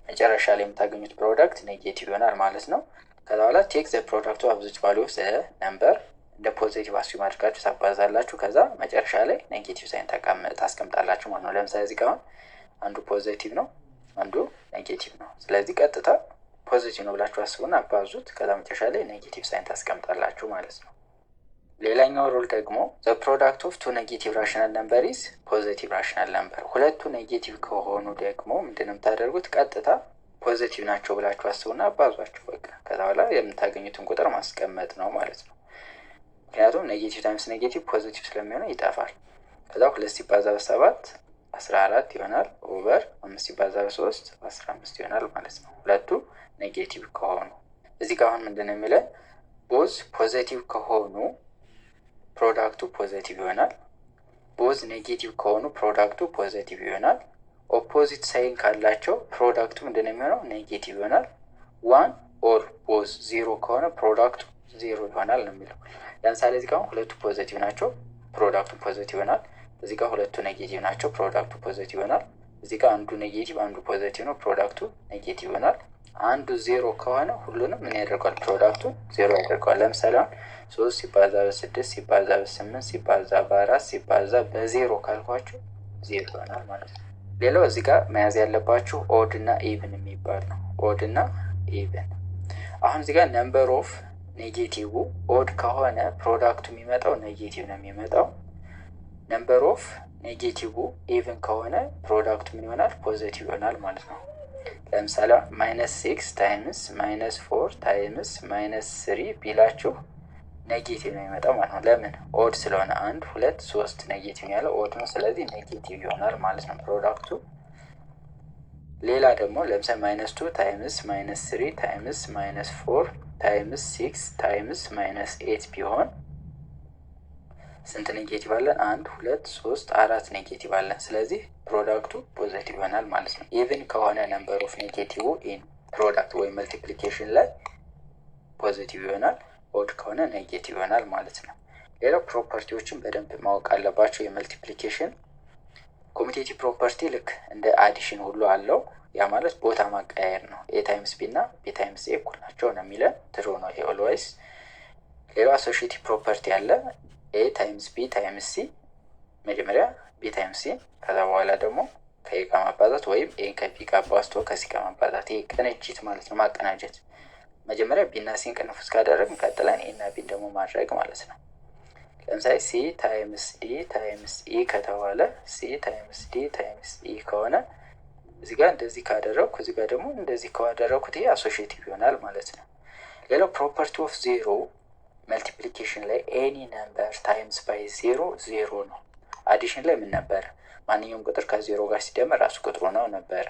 Speaker 1: መጨረሻ ላይ የምታገኙት ፕሮዳክት ኔጌቲቭ ይሆናል ማለት ነው። ከዛ በኋላ ቴክ ዘ ፕሮዳክቱ አብዙት ቫልዩ ኦፍ ዘ ነምበር እንደ ፖዚቲቭ አስዩም አድርጋችሁ ታባዛላችሁ። ከዛ መጨረሻ ላይ ኔጌቲቭ ሳይን ታስቀምጣላችሁ ማለት ነው። ለምሳሌ እዚህ ጋር አንዱ ፖዚቲቭ ነው አንዱ ኔጌቲቭ ነው። ስለዚህ ቀጥታ ፖዚቲቭ ነው ብላችሁ አስቡና አባዙት። ከዛ መጨረሻ ላይ ኔጌቲቭ ሳይን ታስቀምጣላችሁ ማለት ነው። ሌላኛው ሩል ደግሞ ዘ ፕሮዳክት ኦፍ ቱ ኔጌቲቭ ራሽናል ነምበር ኢዝ ፖዚቲቭ ራሽናል ነምበር። ሁለቱ ኔጌቲቭ ከሆኑ ደግሞ ምንድነው የምታደርጉት? ቀጥታ ፖዚቲቭ ናቸው ብላችሁ አስቡና አባዟቸው በቃ። ከዛ በኋላ የምታገኙትን ቁጥር ማስቀመጥ ነው ማለት ነው። ምክንያቱም ኔጌቲቭ ታይምስ ኔጌቲቭ ፖዚቲቭ ስለሚሆነ ይጠፋል። ከዛ 2 ሲባዛ በ7 14 ይሆናል ኦቨር 5 ሲባዛ በ3 15 ይሆናል ማለት ነው። ሁለቱ ኔጌቲቭ ከሆኑ እዚህ ጋር አሁን ምንድነው የሚለን? ቦዝ ፖዚቲቭ ከሆኑ ፕሮዳክቱ ፖዚቲቭ ይሆናል። ቦዝ ኔጌቲቭ ከሆኑ ፕሮዳክቱ ፖዚቲቭ ይሆናል። ኦፖዚት ሳይን ካላቸው ፕሮዳክቱ ምንድነው የሚሆነው? ኔጌቲቭ ይሆናል። 1 ኦር ቦዝ 0 ከሆነ ፕሮዳክቱ 0 ይሆናል ነው የሚለው። ለምሳሌ እዚህ ጋር ሁለቱ ፖዚቲቭ ናቸው ፕሮዳክቱ ፖዚቲቭ ይሆናል። እዚህ ጋር ሁለቱ ኔጌቲቭ ናቸው ፕሮዳክቱ ፖዚቲቭ ይሆናል። እዚህ ጋር አንዱ ኔጌቲቭ አንዱ ፖዚቲቭ ነው ፕሮዳክቱ ኔጌቲቭ ይሆናል። አንዱ 0 ከሆነ ሁሉንም ምን ያደርገዋል? ፕሮዳክቱ 0 ያደርገዋል። ለምሳሌ 3 ሲባዛ በ6 ሲባዛ በ8 ሲባዛ በ4 ሲባዛ በ0 ካልኳችሁ 0 ይሆናል ማለት ነው። ሌላው እዚህ ጋር መያዝ ያለባችሁ ኦድ እና ኢቭን የሚባል ነው። ኦድ እና ኢቭን። አሁን እዚህ ጋር ነምበር ኦፍ ኔጌቲቭ ኦድ ከሆነ ፕሮዳክቱ የሚመጣው ኔጌቲቭ ነው የሚመጣው። ነምበር ኦፍ ኔጌቲቭ ኢቭን ከሆነ ፕሮዳክቱ ምን ይሆናል? ፖዚቲቭ ይሆናል ማለት ነው። ለምሳሌ -6 ታይምስ -4 ታይምስ -3 ቢላችሁ ኔጌቲቭ ነው የሚመጣው ማለት ነው። ለምን? ኦድ ስለሆነ 1 2 3 ኔጌቲቭ ያለው ኦድ ነው። ስለዚህ ኔጌቲቭ ይሆናል ማለት ነው ፕሮዳክቱ። ሌላ ደግሞ ለምሳሌ -2 ታይምስ -3 ታይምስ -4 ታይምስ 6 ታይምስ -8 ቢሆን ስንት ኔጌቲቭ አለን? 1 2 3 4 ኔጌቲቭ አለን። ስለዚህ ፕሮዳክቱ ፖዚቲቭ ይሆናል ማለት ነው። ኢቭን ከሆነ ነምበር ኦፍ ኔጌቲቭ ኢን ፕሮዳክት ወይም መልቲፕሊኬሽን ላይ ፖዚቲቭ ይሆናል። ኦድ ከሆነ ኔጌቲቭ ይሆናል ማለት ነው። ሌላው ፕሮፐርቲዎችን በደንብ ማወቅ አለባቸው የመልቲፕሊኬሽን ኮሚቴቲቭ ፕሮፐርቲ ልክ እንደ አዲሽን ሁሉ አለው። ያ ማለት ቦታ ማቀያየር ነው። ኤ ታይምስ ቢ እና ቢ ታይምስ ኤ እኩል ናቸው ነው የሚለን። ትሩ ነው ይሄ ኦልዌይስ። ሌላው አሶሺዬቲቭ ፕሮፐርቲ አለ። ኤ ታይምስ ቢ ታይምስ ሲ፣ መጀመሪያ ቢ ታይምስ ሲ፣ ከዛ በኋላ ደግሞ ከኤ ጋር ማባዛት ወይም ኤን ከቢ ጋር አባዝቶ ከሲ ጋር ማባዛት። ይሄ ቅንጅት ማለት ነው፣ ማቀናጀት። መጀመሪያ ቢ እና ሲን ቅንፍ ውስጥ ካደረግን ቀጥለን ኤ እና ቢን ደግሞ ማድረግ ማለት ነው። ለምሳሌ ሲ ታይምስ ዲ ታይምስ ኢ ከተባለ ሲ ታይምስ ዲ ታይምስ ኢ ከሆነ እዚህ ጋር እንደዚህ ካደረግኩ እዚህ ጋር ደግሞ እንደዚህ ካደረግኩት ይሄ አሶሺዬቲቭ ይሆናል ማለት ነው። ሌላው ፕሮፐርቲ ኦፍ ዜሮ መልቲፕሊኬሽን ላይ ኤኒ ነምበር ታይምስ ባይ ዜሮ ዜሮ ነው። አዲሽን ላይ ምን ነበረ? ማንኛውም ቁጥር ከዜሮ ጋር ሲደመር ራሱ ቁጥሩ ነው ነበረ።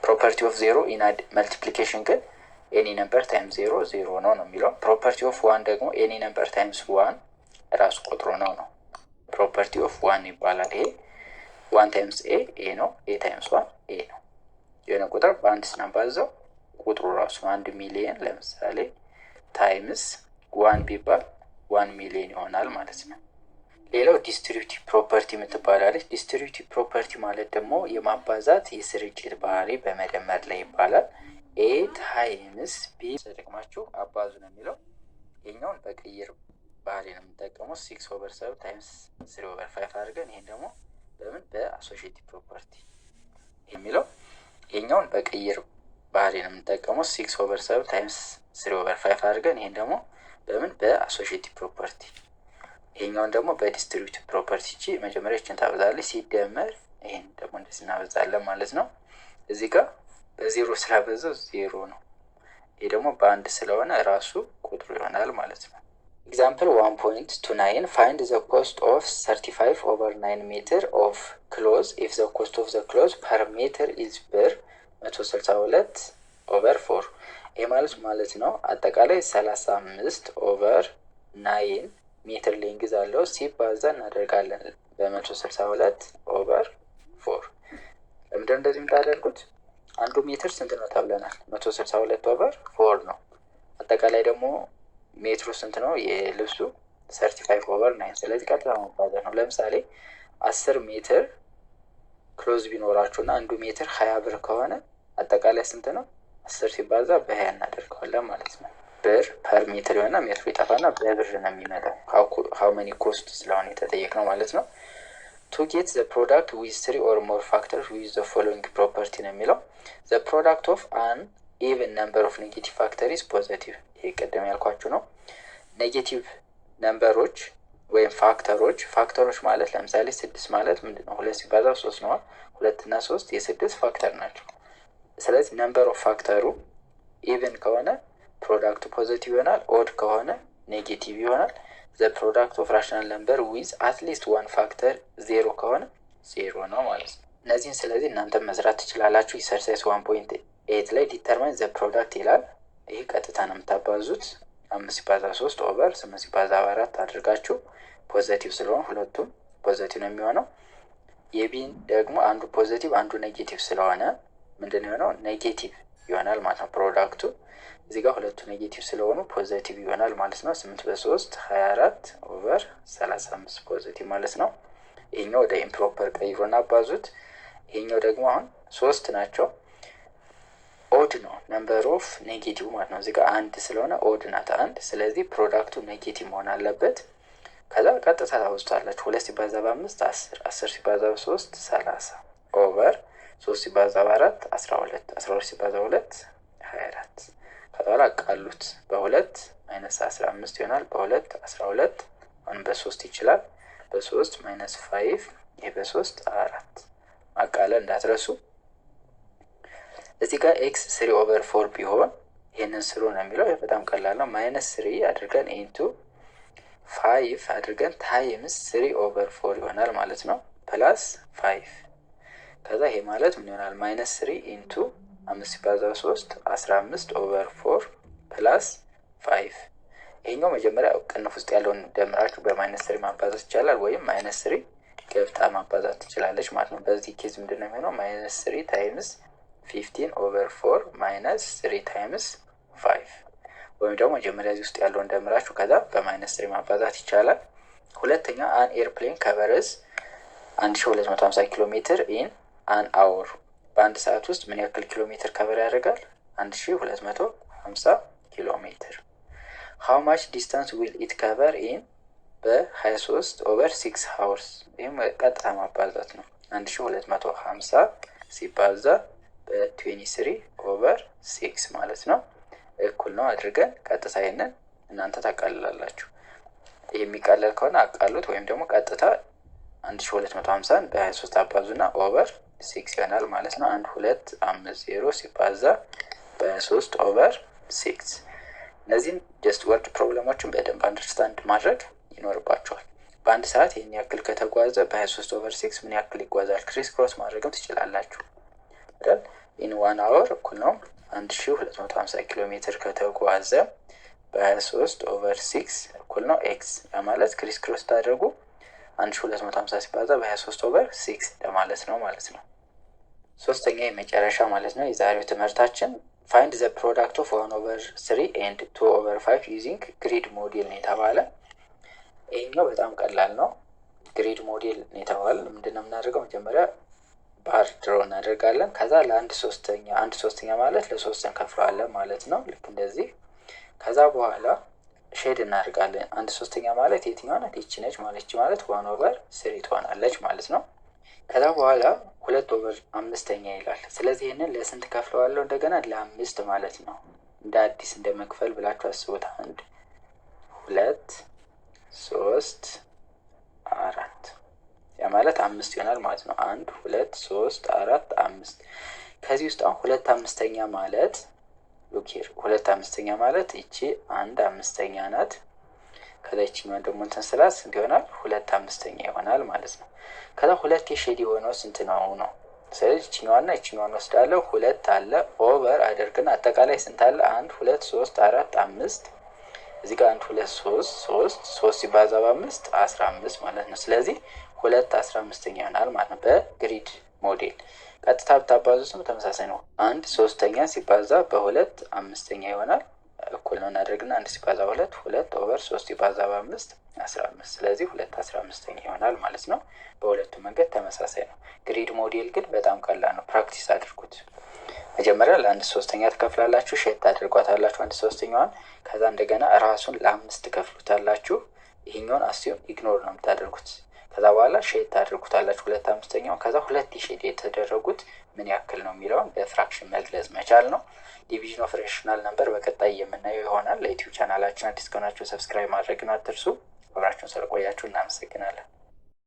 Speaker 1: ፕሮፐርቲ ኦፍ ዜሮ ኢን መልቲፕሊኬሽን ግን ኤኒ ነምበር ታይምስ ዜሮ ዜሮ ነው ነው የሚለው። ፕሮፐርቲ ኦፍ ዋን ደግሞ ኤኒ ነምበር ታይምስ ዋን ራሱ ቁጥሩ ነው ነው። ፕሮፐርቲ ኦፍ ዋን ይባላል። ይሄ ዋን ታይምስ ኤ ኤ ነው። ኤ ታይምስ ዋን ኤ ነው። የሆነ ቁጥር በአንድ ስናባዛው ቁጥሩ ራሱ 1 ሚሊየን ለምሳሌ ታይምስ ዋን ቢባል 1 ሚሊየን ይሆናል ማለት ነው። ሌላው ዲስትሪቢዩቲቭ ፕሮፐርቲ የምትባላለች። ዲስትሪቢዩቲቭ ፕሮፐርቲ ማለት ደግሞ የማባዛት የስርጭት ባህሪ በመደመር ላይ ይባላል። ኤ ታይምስ ቢ ተጠቅማችሁ አባዙ ነው የሚለው። ይሄኛውን በቅይር ባህሪ ነው የምንጠቀመው። 6/7 ታይምስ 3/5 አድርገን ይሄን ደግሞ በምን በአሶሺዬቲቭ ፕሮፐርቲ የሚለው ይሄኛውን በቅይር ባህሪ ነው የምንጠቀመው። 6/7 ታይምስ 3/5 አድርገን ይሄን ደግሞ በምን በአሶሺዬቲቭ ፕሮፐርቲ፣ ይሄኛውን ደግሞ በዲስትሪቢዩቲቭ ፕሮፐርቲ። እቺ መጀመሪያ እችን ታበዛለች ሲደመር ይሄን ደግሞ እንደዚህ እናበዛለን ማለት ነው። እዚህ ጋር በዜሮ ስላበዛው ዜሮ ነው። ይሄ ደግሞ በአንድ ስለሆነ ራሱ ቁጥሩ ይሆናል ማለት ነው። ኤግዛምፕል 1.29 find the cost of 35/9 meter of clothes if the cost of the clothes per meter is ብር 162/4። ይሄ ማለት ነው አጠቃላይ 35/9 ሜትር ሌንግዝ አለው ሲባዛ እናደርጋለን በ162/4። ለምንድነው እንደዚህ የምታደርጉት? አንዱ ሜትር ስንት ነው ተብለናል? 162/4 ነው። አጠቃላይ ደግሞ ሜትሩ ስንት ነው? የልብሱ 35/9። ስለዚህ ቀጥታ ማባዛት ነው። ለምሳሌ 10 ሜትር ክሎዝ ቢኖራችሁና አንዱ ሜትር 20 ብር ከሆነ አጠቃላይ ስንት ነው? 10 ሲባዛ በ20 እናደርገዋለን ማለት ነው። ብር ፐር ሜትር የሆነ ሜትሩ ይጠፋና በብር ነው የሚመጣው። ሃው መኒ ኮስት ስለሆነ የተጠየቅነው ማለት ነው። ቱ ጌት ዘ ፕሮዳክት ዊዝ 3 or more factors with the following property ነው የሚለው። the product of an even number of negative factor is positive። ይሄ ቀደም ያልኳችሁ ነው። ኔጌቲቭ ነምበሮች ወይም ፋክተሮች ማለት ለምሳሌ 6 ማለት ምንድነው? 2 ሲባዛ 3 ነው። 2 እና 3 የ6 ፋክተር ናቸው። ስለዚህ ነምበር ኦፍ ፋክተሩ ኢቭን ከሆነ ፕሮዳክቱ ፖዚቲቭ ይሆናል፣ ኦድ ከሆነ ኔጌቲቭ ይሆናል። ዘ ፕሮዳክት ኦፍ ራሽናል ነምበር ዊዝ አትሊስት ዋን ፋክተር 0 ከሆነ 0 ነው ማለት ነው። እነዚህን ስለዚህ እናንተ መስራት ትችላላችሁ። ኤክሰርሳይዝ 1.8 ላይ ዲተርማይን ዘ ፕሮዳክት ይላል። ይሄ ቀጥታ ነው የምታባዙት 5 ሲባዛ 3 ኦቨር 8 ሲባዛ 4 አድርጋችሁ ፖዚቲቭ ስለሆነ ሁለቱም ፖዚቲቭ ነው የሚሆነው። የቢን ደግሞ አንዱ ፖዚቲቭ አንዱ ኔጌቲቭ ስለሆነ ምንድነው የሆነው? ኔጌቲቭ ይሆናል ማለት ነው ፕሮዳክቱ። እዚህ ጋር ሁለቱ ኔጌቲቭ ስለሆኑ ፖዚቲቭ ይሆናል ማለት ነው። 8 በ3 24 ኦቨር 35 ፖዚቲቭ ማለት ነው። ይሄኛው ወደ ኢምፕሮፐር ቀይሮና አባዙት። ይሄኛው ደግሞ አሁን 3 ናቸው። ኦድ ነው ነምበር ኦፍ ኔጌቲቭ ማለት ነው። እዚህ ጋር 1 ስለሆነ ኦድ ናት 1። ስለዚህ ፕሮዳክቱ ኔጌቲቭ መሆን አለበት። ከዛ ቀጥታ ታውስታላችሁ 2 ሲባዛ በ5 10፣ 10 ሲባዛ በ3 30 ኦቨር 3 ሲባዛ በ4 12፣ 12 ሲባዛ በ2 24። ከዛ አቃሉት በ2 ማይነስ 15 ይሆናል። በ2 12 አሁን በ3 ይችላል። በ3 ማይነስ 5 ይሄ በ3 4 ማቃለል እንዳትረሱ። እዚህ ጋር ኤክስ 3/4 ቢሆን ይሄንን ስሩ ነው የሚለው። ይሄ በጣም ቀላል ነው። ማይነስ 3 አድርገን ኢንቱ 5 አድርገን ታይምስ 3/4 ይሆናል ማለት ነው። ፕላስ 5 ከዛ ይሄ ማለት ምን ይሆናል? ማይነስ 3 ኢንቱ 5 ሲባዛ 3 15/4 ፕላስ 5። ይሄኛው መጀመሪያ ቅንፍ ውስጥ ያለውን ደምራችሁ በማይነስ 3 ማባዛት ይቻላል፣ ወይም ማይነስ 3 ገብታ ማባዛት ትችላለች ማለት ነው። በዚህ ኬዝ ምንድነው የሚሆነው? ማይነስ 3 ታይምስ 15/4 ማይነስ 3 ታይምስ 5፣ ወይም ደግሞ መጀመሪያ እዚህ ውስጥ ያለውን ደምራችሁ ከዛ በማይነስ 3 ማባዛት ይቻላል። ሁለተኛ አን ኤርፕሌን ከቨርስ 1250 ኪሎ ሜትር ኢን አን አወር በአንድ ሰዓት ውስጥ ምን ያክል ኪሎ ሜትር ከበር ያደርጋል? 1250 ኪሎ ሜትር። ሃው ማች ዲስታንስ ዊል ኢት ከቨር ኢን በ23/6 ሃውርስ። ይህም ቀጥታ ማባዛት ነው። 1250 ሲባዛ በ23/6 ማለት ነው እኩል ነው አድርገን ቀጥታ ይሄንን እናንተ ታቃልላላችሁ። ይሄ የሚቃለል ከሆነ አቃሉት፣ ወይም ደግሞ ቀጥታ 1250ን በ23 አባዙና ኦቨር 6 ይሆናል ማለት ነው። 1250 ሲባዛ በ23/6። እነዚህን ጀስት ወርድ ፕሮብለሞችን በደንብ አንደርስታንድ ማድረግ ይኖርባቸዋል። በአንድ ሰዓት ይህን ያክል ከተጓዘ በ23/6 ምን ያክል ይጓዛል? ክሪስ ክሮስ ማድረግም ትችላላችሁ። ኢን 1 አወር እኩል ነው 1250 ኪሎ ሜትር ከተጓዘ በ23/6 እኩል ነው ኤክስ። ማለት ክሪስ ክሮስ ታደርጉ 1250 ሲባዛ በ23/6 ለማለት ነው ማለት ነው። ሶስተኛ የመጨረሻ ማለት ነው የዛሬው ትምህርታችን ፋይንድ ዘ ፕሮዳክት ኦፍ 1/3 ኤንድ 2/5 ዩዚንግ ግሪድ ሞዴል ነው የተባለ። ይሄኛው በጣም ቀላል ነው። ግሪድ ሞዴል ነው የተባለ ምንድነው የምናደርገው? መጀመሪያ ባር ድሮ እናደርጋለን። ከዛ ለ1/3 1/3 ማለት ለ3 እንከፍለዋለን ማለት ነው። ልክ እንደዚህ። ከዛ በኋላ ሼድ እናደርጋለን። 1/3 ማለት የትኛው ናት? ይቺ ነች ማለት ማለት 1/3 ትሆናለች ማለት ነው። ከዛ በኋላ 2/5 ይላል። ስለዚህ ይሄንን ለስንት ከፍለዋለሁ? እንደገና ለ5 ማለት ነው። እንደ አዲስ እንደ መክፈል ብላችሁ አስቡት። 1 2 3 4 ያ ማለት 5 ይሆናል ማለት ነው። 1 2 3 4 5 ከዚህ ውስጥ አሁን 2/5 ማለት ሉኪር 2/5 ማለት ይቺ 1/5 ናት። ከዛ ይችኛው ደግሞ እንትን ስላት ስንት ይሆናል? 2/5 ይሆናል ማለት ነው። ከዛ ሁለት የሼድ የሆነው ስንት ነው ነው? ስለዚህ ይችኛዋና ይችኛዋን ወስዳለሁ። 2 አለ ኦቨር አደርግና አጠቃላይ ስንት አለ? 1 2 3 4 5 እዚህ ጋር 1 2 3 ሲባዛ በ5 15 ማለት ነው። ስለዚህ 2/15 ይሆናል ማለት ነው በግሪድ ሞዴል። ቀጥታ ብታባዙትም ተመሳሳይ ነው። 1/3 ሲባዛ በ2/5 ይሆናል እኩል ነው እናደርግና 1 ሲባዛ 2/3 ሲባዛ በ5 15። ስለዚህ 2/15 ይሆናል ማለት ነው። በሁለቱም መንገድ ተመሳሳይ ነው። ግሪድ ሞዴል ግን በጣም ቀላል ነው። ፕራክቲስ አድርጉት። መጀመሪያ ለ1/3 ትከፍላላችሁ፣ ሼድ ታደርጓታላችሁ 1/3ኛዋን። ከዛ እንደገና ራሱን ለ5 ትከፍሉታላችሁ። ይሄኛውን አስዩም ኢግኖር ነው የምታደርጉት። ከዛ በኋላ ሼድ ታደርጉታላችሁ 2/5ኛውን። ከዛ ሁለት ሼድ የተደረጉት ምን ያክል ነው የሚለውን በፍራክሽን መግለጽ መቻል ነው። ዲቪዥን ኦፍ ሬሽናል ነምበር በቀጣይ የምናየው ይሆናል። ለዩቲዩብ ቻናላችን አዲስ ከሆናችሁ ሰብስክራይብ ማድረግን አትርሱ። አብራችሁን ስለቆያችሁ እናመሰግናለን።